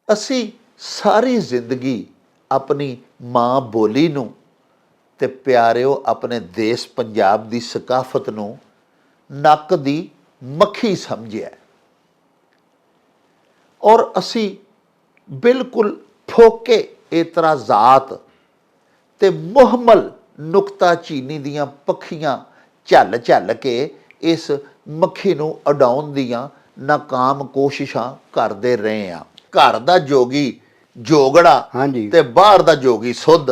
ਅਸੀਂ ਸਾਰੀ ਜ਼ਿੰਦਗੀ ਆਪਣੀ ਮਾਂ ਬੋਲੀ ਨੂੰ ਤੇ ਪਿਆਰਿਓ ਆਪਣੇ ਦੇਸ਼ ਪੰਜਾਬ ਦੀ ਸਕਾਫਤ ਨੂੰ ਨੱਕ ਦੀ ਮੱਖੀ ਸਮਝਿਆ ਔਰ ਅਸੀਂ ਬਿਲਕੁਲ ਫੋਕੇ ਇਤਰਾਜ਼ਾਤ ਤੇ ਮੁਹਮਲ ਨੁਕਤਾਚੀਨੀ ਦੀਆਂ ਪੱਖੀਆਂ ਝੱਲ ਝੱਲ ਕੇ ਇਸ ਮੱਖੀ ਨੂੰ ਉਡਾਉਣ ਦੀਆਂ ਨਾਕਾਮ ਕੋਸ਼ਿਸ਼ਾਂ ਕਰਦੇ ਰਹੇ ਹਾਂ। ਘਰ ਦਾ ਜੋਗੀ ਜੋਗੜਾ ਤੇ ਬਾਹਰ ਦਾ ਜੋਗੀ ਸੁੱਧ।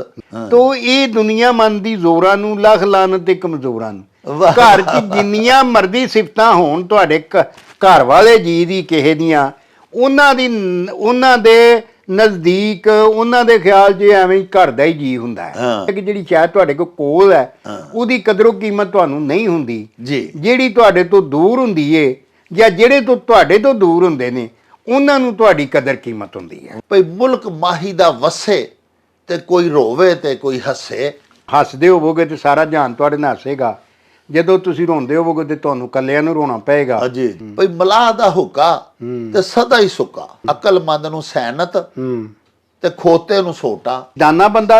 ਤੋ ਇਹ ਦੁਨੀਆ ਮੰਨਦੀ ਜ਼ੋਰਾਂ ਨੂੰ, ਲੱਖ ਲਾਨਤ ਤੇ ਕਮਜ਼ੋਰਾਂ ਨੂੰ। ਘਰ 'ਚ ਜਿੰਨੀਆਂ ਮਰਜ਼ੀ ਸਿਫਤਾਂ ਹੋਣ ਤੁਹਾਡੇ ਘਰ ਵਾਲੇ ਜੀ ਦੀ ਕਿਸੇ ਦੀਆਂ, ਉਹਨਾਂ ਦੇ ਨਜ਼ਦੀਕ ਉਹਨਾਂ ਦੇ ਖਿਆਲ 'ਚ ਐਵੇਂ ਹੀ ਘਰ ਦਾ ਹੀ ਜੀ ਹੁੰਦਾ ਹੈ ਕਿ ਜਿਹੜੀ ਸ਼ਾਇਦ ਤੁਹਾਡੇ ਕੋਲ ਹੈ ਉਹਦੀ ਕਦਰੋ ਕੀਮਤ ਤੁਹਾਨੂੰ ਨਹੀਂ ਹੁੰਦੀ। ਜਿਹੜੀ ਤੁਹਾਡੇ ਤੋਂ ਦੂਰ ਹੁੰਦੀ ਏ ਜਾਂ ਜਿਹੜੇ ਤੋਂ ਤੁਹਾਡੇ ਤੋਂ ਦੂਰ ਹੁੰਦੇ ਨੇ ਉਹਨਾਂ ਨੂੰ ਤੁਹਾਡੀ ਕਦਰ ਕੀਮਤ ਹੁੰਦੀ ਹੈ। ਭਈ ਮੁਲਕ ਮਾਹੀ ਦਾ ਵਸੇ ਤੇ ਕੋਈ ਰੋਵੇ ਤੇ ਕੋਈ ਹੱਸੇ। ਹੱਸਦੇ ਹੋਵੋਗੇ ਤੇ ਸਾਰਾ ਜਹਾਨ ਤੁਹਾਡੇ ਨਾਲ ਹੱਸੇਗਾ, ਜਦੋਂ ਤੁਸੀਂ ਰੋਂਦੇ ਹੋਵੋਗੇ ਤੇ ਤੁਹਾਨੂੰ ਕੱਲਿਆਂ ਨੂੰ ਰੋਣਾ ਪਏਗਾ। ਭਈ ਮਲਾਹ ਦਾ ਹੁੱਕਾ ਤੇ ਸਦਾ ਹੀ ਸੁੱਕਾ, ਅਕਲਮੰਦ ਨੂੰ ਸੈਨਤ ਤੇ ਖੋਤੇ ਨੂੰ ਸੋਟਾ। ਦਾਨਾ ਬੰਦਾ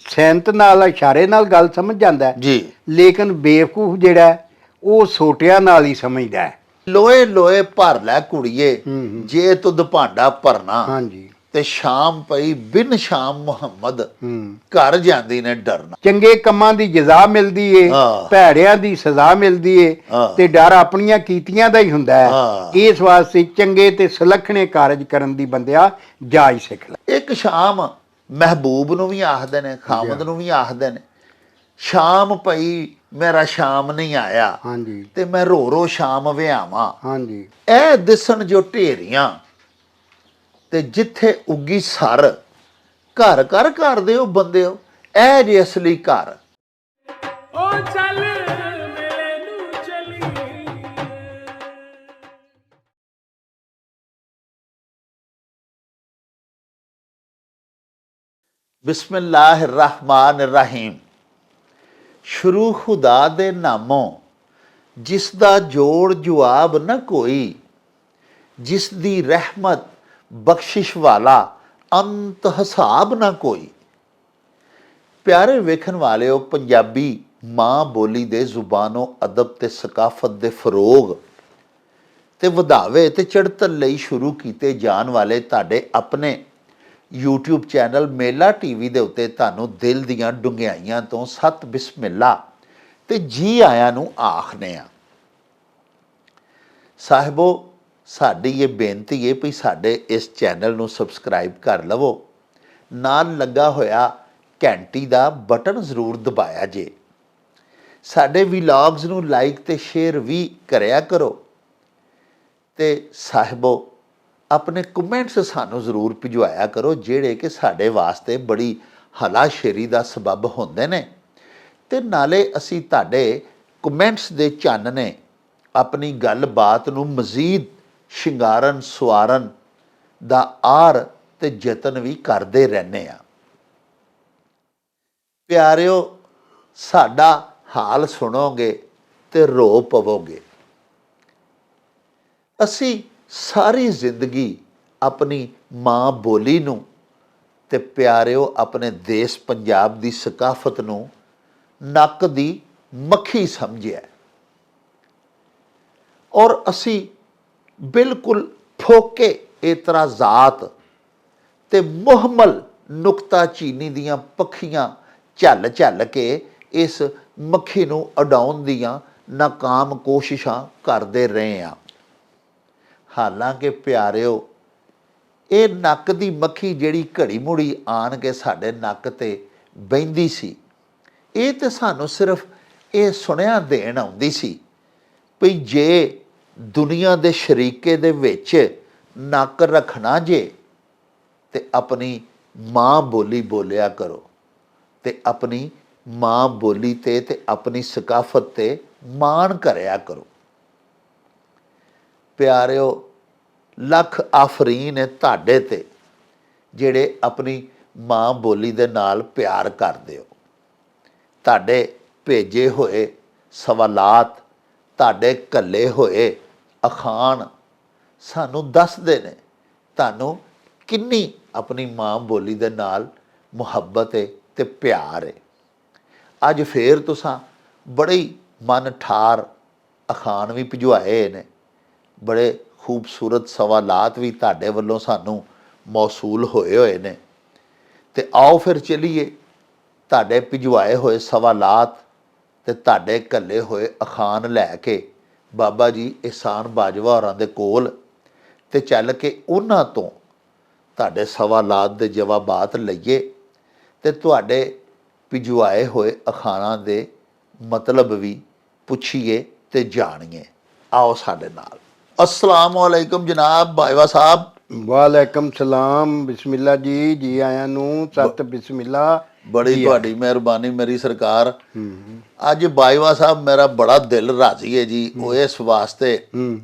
ਸੈਨਤ ਨਾਲ ਇਸ਼ਾਰੇ ਨਾਲ ਗੱਲ ਸਮਝ ਜਾਂਦਾ ਜੀ, ਲੇਕਿਨ ਬੇਵਕੂਫ ਜਿਹੜਾ ਉਹ ਸੋਟਿਆਂ ਨਾਲ ਹੀ ਸਮਝਦਾ ਹੈ। ਲੋਏ ਲੋਏ ਭਰ ਲੈ ਕੁੜੀਏ ਜੇ ਤੁਧ ਭਾਂਡਾ ਭਰਨਾ। ਤੇ ਸ਼ਾਮ ਪਈ ਬਿਨ ਸ਼ਾਮ ਮੁਹੰਮਦ ਘਰ ਜਾਂਦੀ ਨੇ ਡਰਨਾ। ਚੰਗੇ ਕੰਮਾਂ ਦੀ ਜਜ਼ਾ ਮਿਲਦੀ ਏ, ਭੈੜਿਆਂ ਦੀ ਸਜ਼ਾ ਮਿਲਦੀ ਏ ਤੇ ਡਰ ਆਪਣੀਆਂ ਕੀਤੀਆਂ ਦਾ ਹੀ ਹੁੰਦਾ ਹੈ। ਇਸ ਵਾਸਤੇ ਚੰਗੇ ਤੇ ਸੁਲੱਖਣੇ ਕਾਰਜ ਕਰਨ ਦੀ ਬੰਦਿਆ ਜਾਚ ਸਿੱਖ ਲੈ। ਇੱਕ ਸ਼ਾਮ ਮਹਿਬੂਬ ਨੂੰ ਵੀ ਆਖਦੇ ਨੇ, ਖਾਮਦ ਨੂੰ ਵੀ ਆਖਦੇ ਨੇ, ਸ਼ਾਮ ਪਈ ਮੇਰਾ ਸ਼ਾਮ ਨਹੀਂ ਆਇਆ ਤੇ ਮੈਂ ਰੋ ਰੋ ਸ਼ਾਮ ਵਿਆਵਾਂ। ਇਹ ਦਿਸਣ ਜੋ ਢੇਰੀਆਂ ਤੇ ਜਿੱਥੇ ਉੱਗੀ ਸਰ, ਘਰ ਘਰ ਘਰ ਦਿਓ ਬੰਦਿਓ ਇਹ ਜੇ ਅਸਲੀ ਘਰ। ਬਿਸਮਿल्लाह रहमान रहीम। ਸ਼ੁਰੂ ਖੁਦਾ ਦੇ ਨਾਮੋਂ ਜਿਸ ਦਾ ਜੋੜ ਜਵਾਬ ਨਾ ਕੋਈ, ਜਿਸ ਦੀ ਰਹਿਮਤ ਬਖਸ਼ਿਸ਼ ਵਾਲਾ ਅੰਤ ਹਿਸਾਬ ਨਾ ਕੋਈ। ਪਿਆਰੇ ਵੇਖਣ ਵਾਲਿਓ, ਪੰਜਾਬੀ ਮਾਂ ਬੋਲੀ ਦੇ ਜ਼ੁਬਾਨੋਂ ਅਦਬ ਤੇ ਸਕਾਫਤ ਦੇ ਫਰੋਗ ਤੇ ਵਧਾਵੇ ਤੇ ਚੜ੍ਹਤਲ ਲਈ ਸ਼ੁਰੂ ਕੀਤੇ ਜਾਣ ਵਾਲੇ ਤੁਹਾਡੇ ਆਪਣੇ YouTube ਚੈਨਲ ਮੇਲਾ TV ਦੇ ਉੱਤੇ ਤੁਹਾਨੂੰ ਦਿਲ ਦੀਆਂ ਡੁੰਘਿਆਈਆਂ ਤੋਂ ਸਤ ਬਿਸਮਿਲ੍ਲਾ ਤੇ ਜੀ ਆਇਆਂ ਨੂੰ ਆਖਦੇ ਹਾਂ। ਸਾਹਿਬੋ, ਸਾਡੀ ਇਹ ਬੇਨਤੀ ਹੈ ਵੀ ਸਾਡੇ ਇਸ ਚੈਨਲ ਨੂੰ ਸਬਸਕ੍ਰਾਈਬ ਕਰ ਲਵੋ, ਨਾਲ ਲੱਗਾ ਹੋਇਆ ਘੰਟੀ ਦਾ ਬਟਨ ਜ਼ਰੂਰ ਦਬਾਇਆ ਜੇ। ਸਾਡੇ ਵਲੌਗਸ ਨੂੰ ਲਾਈਕ ਤੇ ਸ਼ੇਅਰ ਵੀ ਕਰਿਆ ਕਰੋ ਤੇ ਸਾਹਿਬੋ ਆਪਣੇ ਕਮੈਂਟਸ ਸਾਨੂੰ ਜ਼ਰੂਰ ਭਿਜਵਾਇਆ ਕਰੋ, ਜਿਹੜੇ ਕਿ ਸਾਡੇ ਵਾਸਤੇ ਬੜੀ ਹਲਾਸ਼ੇਰੀ ਦਾ ਸਬਬ ਹੁੰਦੇ ਨੇ। ਤੇ ਨਾਲੇ ਅਸੀਂ ਤੁਹਾਡੇ ਕਮੈਂਟਸ ਦੇ ਚਾਨਣੇ ਆਪਣੀ ਗੱਲਬਾਤ ਨੂੰ ਮਜ਼ੀਦ ਸ਼ਿੰਗਾਰਨ ਸਵਾਰਨ ਦਾ ਆਰ ਤੇ ਯਤਨ ਵੀ ਕਰਦੇ ਰਹਿੰਦੇ ਹਾਂ। ਪਿਆਰਿਓ, ਸਾਡਾ ਹਾਲ ਸੁਣੋਗੇ ਤੇ ਰੋ ਪਵੋਗੇ। ਅਸੀਂ ਸਾਰੀ ਜ਼ਿੰਦਗੀ ਆਪਣੀ ਮਾਂ ਬੋਲੀ ਨੂੰ ਤੇ ਪਿਆਰਿਓ ਆਪਣੇ ਦੇਸ਼ ਪੰਜਾਬ ਦੀ ਸਕਾਫਤ ਨੂੰ ਨੱਕ ਦੀ ਮੱਖੀ ਸਮਝਿਆ ਔਰ ਅਸੀਂ ਬਿਲਕੁਲ ਫੋਕੇ ਇਤਰਾਜ਼ਾਤ ਤੇ ਮੁਹਮਲ ਨੁਕਤਾਚੀਨੀ ਦੀਆਂ ਪੱਖੀਆਂ ਝੱਲ ਝੱਲ ਕੇ ਇਸ ਮੱਖੀ ਨੂੰ ਉਡਾਉਣ ਦੀਆਂ ਨਾਕਾਮ ਕੋਸ਼ਿਸ਼ਾਂ ਕਰਦੇ ਰਹੇ ਹਾਂ। ਹਾਲਾਂਕਿ ਪਿਆਰਿਓ, ਇਹ ਨੱਕ ਦੀ ਮੱਖੀ ਜਿਹੜੀ ਘੜੀ ਮੁੜੀ ਆਣ ਕੇ ਸਾਡੇ ਨੱਕ ਤੇ ਬਹਿੰਦੀ ਸੀ, ਇਹ ਤੇ ਸਾਨੂੰ ਸਿਰਫ ਇਹ ਸੁਣਿਆ ਦੇਣ ਆਉਂਦੀ ਸੀ ਵੀ ਜੇ ਦੁਨੀਆ ਦੇ ਸ਼ਰੀਕੇ ਦੇ ਵਿੱਚ ਨੱਕ ਰੱਖਣਾ ਜੇ ਤੇ ਆਪਣੀ ਮਾਂ ਬੋਲੀ ਬੋਲਿਆ ਕਰੋ ਤੇ ਆਪਣੀ ਮਾਂ ਬੋਲੀ ਤੇ ਆਪਣੀ ਸਕਾਫਤ ਤੇ ਮਾਣ ਕਰਿਆ ਕਰੋ। ਪਿਆਰਿਓ, ਲੱਖ ਆਫਰੀਨ ਹੈ ਤੁਹਾਡੇ ਤੇ ਜਿਹੜੇ ਆਪਣੀ ਮਾਂ ਬੋਲੀ ਦੇ ਨਾਲ ਪਿਆਰ ਕਰਦੇ ਹੋ। ਤੁਹਾਡੇ ਭੇਜੇ ਹੋਏ ਸਵਾਲਾਤ, ਤੁਹਾਡੇ ਘੱਲੇ ਹੋਏ ਅਖਾਣ ਸਾਨੂੰ ਦੱਸਦੇ ਨੇ ਤੁਹਾਨੂੰ ਕਿੰਨੀ ਆਪਣੀ ਮਾਂ ਬੋਲੀ ਦੇ ਨਾਲ ਮੁਹੱਬਤ ਹੈ ਤੇ ਪਿਆਰ ਹੈ। ਅੱਜ ਫੇਰ ਤੁਸਾਂ ਬੜੇ ਹੀ ਮਨ ਠਾਰ ਅਖਾਣ ਵੀ ਭਿਜਵਾਏ ਨੇ, ਬੜੇ ਖੂਬਸੂਰਤ ਸਵਾਲਾਤ ਵੀ ਤੁਹਾਡੇ ਵੱਲੋਂ ਸਾਨੂੰ ਮੌਸੂਲ ਹੋਏ ਨੇ। ਤੇ ਆਓ ਫਿਰ ਚਲੀਏ ਤੁਹਾਡੇ ਭਿਜਵਾਏ ਹੋਏ ਸਵਾਲਾਤ ਤੇ ਤੁਹਾਡੇ ਘੱਲੇ ਹੋਏ ਅਖਾਣ ਲੈ ਕੇ ਬਾਬਾ ਜੀ ਇਹਸਾਨ ਬਾਜਵਾ ਹੋਰਾਂ ਦੇ ਕੋਲ ਤੇ ਚੱਲ ਕੇ ਉਹਨਾਂ ਤੋਂ ਤੁਹਾਡੇ ਸਵਾਲਾਤ ਦੇ ਜਵਾਬਾਤ ਲਈਏ ਤੇ ਤੁਹਾਡੇ ਭਿਜਵਾਏ ਹੋਏ ਅਖਾਣਾਂ ਦੇ ਮਤਲਬ ਵੀ ਪੁੱਛੀਏ ਤੇ ਜਾਣੀਏ। ਆਓ ਸਾਡੇ ਨਾਲ। अस्सलाम वालेकुम जनाब बाजवा साहब। ਵਾਲੇਕਮ ਸਲਾਮ। ਬਿਸਮਿਲ੍ਲਾ ਜੀ, ਜੀ ਆਇਆਂ ਨੂੰ। ਸਤ ਬਿਸਮਿਲ੍ਲਾ। बड़ी ਤੁਹਾਡੀ ਮਿਹਰਬਾਨੀ ਮੇਰੀ ਸਰਕਾਰ। ਅੱਜ ਬਾਜਵਾ ਸਾਹਿਬ ਮੇਰਾ ਬੜਾ ਦਿਲ ਰਾਜ਼ੀ ਹੈ ਜੀ, ਉਹ ਇਸ ਵਾਸਤੇ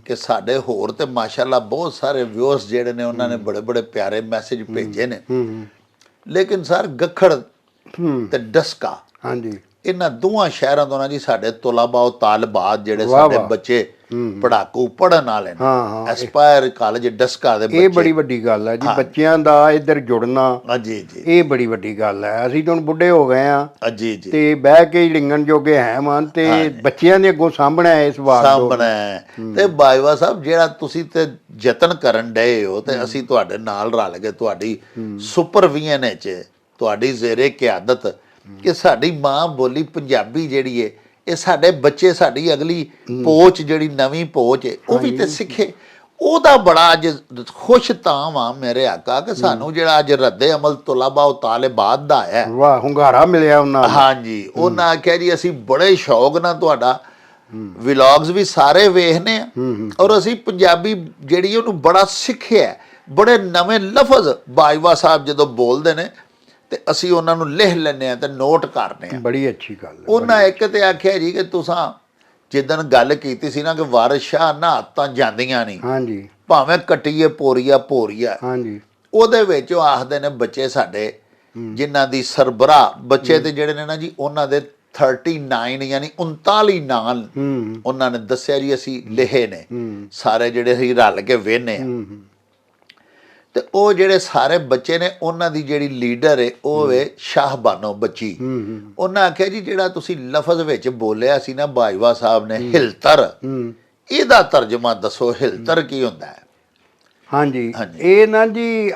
ਕਿ ਸਾਡੇ ਹੋਰ ਤੇ ਮਾਸ਼ਾਅੱਲਾ ਬਹੁਤ ਸਾਰੇ ਵਿਊਅਰਸ ਜਿਹੜੇ ਨੇ ਉਹਨਾਂ ਨੇ ਬੜੇ ਬੜੇ ਪਿਆਰੇ ਮੈਸੇਜ ਭੇਜੇ ਨੇ, ਲੇਕਿਨ ਸਰ ਗੱਖੜ ਤੇ ਡਸਕਾ, ਹਾਂਜੀ, ਇਹਨਾਂ ਦੋਵਾਂ ਸ਼ਹਿਰਾਂ ਤੋਂ ਨਾ ਜੀ ਸਾਡੇ ਤੁਲਾਬਾ ਤਾਲਬਾਤ ਜਿਹੜੇ ਸਾਡੇ ਬੱਚੇ ਪੜਾਕੂ ਪੜਨ ਵਾਲੇ ਨੇ, ਐਸਪਾਇਰ ਕਾਲਜ ਡਸਕਾ ਦੇ ਬੱਚੇ, ਇਹ ਬੜੀ ਵੱਡੀ ਗੱਲ ਹੈ ਜੀ ਬੱਚਿਆਂ ਦਾ ਇੱਧਰ ਜੁੜਨਾ। ਜੀ ਜੀ, ਇਹ ਬੜੀ ਵੱਡੀ ਗੱਲ ਹੈ। ਅਸੀਂ ਤਾਂ ਹੁਣ ਬੁੱਢੇ ਹੋ ਗਏ ਆ ਜੀ ਜੀ, ਤੇ ਬਹਿ ਕੇ ਲਿੰਗਣ ਜੋਗੇ ਹੈ ਮਨ, ਤੇ ਬੱਚਿਆਂ ਦੇ ਅੱਗੋਂ ਸਾਂਭਣਾ ਇਸ ਵਾਰ ਸਾਂਭਣਾ। ਤੇ ਬਾਜਵਾ ਸਾਹਿਬ ਜਿਹੜਾ ਤੁਸੀਂ ਤੇ ਯਤਨ ਕਰਨ ਡਏ ਹੋ ਤੇ ਅਸੀਂ ਤੁਹਾਡੇ ਨਾਲ ਰਲ ਕੇ ਤੁਹਾਡੀ ਸੁਪਰਵੀਜ਼ਨ ਵਿੱਚ ਤੁਹਾਡੀ ਜ਼ੇਰੇ ਕਿਆਦਤ ਕਿ ਸਾਡੀ ਮਾਂ ਬੋਲੀ ਪੰਜਾਬੀ ਜਿਹੜੀ ਹੈ ਇਹ ਸਾਡੇ ਬੱਚੇ, ਸਾਡੀ ਅਗਲੀ ਪੋਚ ਜਿਹੜੀ ਨਵੀਂ ਪੋਚ ਹੈ ਉਹ ਵੀ ਤੇ ਸਿੱਖੇ। ਉਹਦਾ ਬੜਾ ਅੱਜ ਖੁਸ਼ ਤਾਂ ਵਾਂ ਮੇਰੇ ਆਕਾ ਕਿ ਸਾਨੂੰ ਜਿਹੜਾ ਅੱਜ ਰੱਦੇ ਅਮਲ ਤੁਲਾਬਾ ਤਾਲਿਬਾਤ ਦਾ ਹੈ, ਵਾਹ ਹੁੰਗਾਰਾ ਮਿਲਿਆ ਉਹਨਾਂ। ਹਾਂਜੀ, ਉਹਨਾਂ ਆਖਿਆ ਜੀ ਅਸੀਂ ਬੜੇ ਸ਼ੌਕ ਨਾਲ ਤੁਹਾਡਾ ਵਲੌਗਸ ਵੀ ਸਾਰੇ ਵੇਖਨੇ ਆ ਔਰ ਅਸੀਂ ਪੰਜਾਬੀ ਜਿਹੜੀ ਉਹਨੂੰ ਬੜਾ ਸਿੱਖਿਆ। ਬੜੇ ਨਵੇਂ ਲਫ਼ਜ਼ ਬਾਜਵਾ ਸਾਹਿਬ ਜਦੋਂ ਬੋਲਦੇ ਨੇ ਤੇ ਅਸੀਂ ਉਹਨਾਂ ਨੂੰ ਲਿਖ ਲੈਂਦੇ ਆ ਤੇ ਨੋਟ ਕਰਦੇ ਆ। ਬੜੀ ਅੱਛੀ ਗੱਲ ਹੈ। ਉਹਨਾਂ ਇੱਕ ਤੇ ਆਖਿਆ ਜੀ ਕਿ ਤੁਸਾਂ ਜਿੱਦਣ ਗੱਲ ਕੀਤੀ ਸੀ ਨਾ ਕਿ ਵਾਰਿਸ ਸ਼ਾਹ ਨਹਾਤਾਂ ਜਾਂਦੀਆਂ ਨਹੀਂ, ਹਾਂਜੀ, ਭਾਵੇਂ ਕੱਟੀਏ ਪੋਰੀਆ ਪੋਰੀਆ, ਹਾਂਜੀ, ਉਹਦੇ ਵਿੱਚ ਉਹ ਆਖਦੇ ਨੇ ਬੱਚੇ ਸਾਡੇ ਜਿਨ੍ਹਾਂ ਦੀ ਸਰਬਰਾਹ ਬੱਚੇ ਤੇ ਜਿਹੜੇ ਨੇ ਨਾ ਜੀ ਉਹਨਾਂ ਦੇ 39 ਯਾਨੀ 39 ਨਾਂ ਉਹਨਾਂ ਨੇ ਦੱਸਿਆ ਜੀ ਅਸੀਂ ਲਿਖੇ ਨੇ ਸਾਰੇ ਜਿਹੜੇ ਅਸੀਂ ਰਲ ਕੇ ਵੇਖਨੇ ਆ। ਤੇ ਉਹ ਜਿਹੜੇ ਸਾਰੇ ਬੱਚੇ ਨੇ ਉਹਨਾਂ ਦੀ ਜਿਹੜੀ ਲੀਡਰ ਹੈ ਉਹ ਵੇ ਸ਼ਾਹਬਾਨੋ ਬੱਚੀ। ਉਹਨਾਂ ਆਖਿਆ ਜੀ ਜਿਹੜਾ ਤੁਸੀਂ ਲਫ਼ਜ਼ ਵਿੱਚ ਬੋਲਿਆ ਸੀ ਨਾ ਬਾਜਵਾ ਸਾਹਿਬ ਨੇ ਹਿਲਤਰ, ਇਹਦਾ ਤਰਜਮਾ ਦੱਸੋ, ਹਿਲਤਰ ਕੀ ਹੁੰਦਾ ਹੈ? ਹਾਂਜੀ, ਇਹ ਨਾ ਜੀ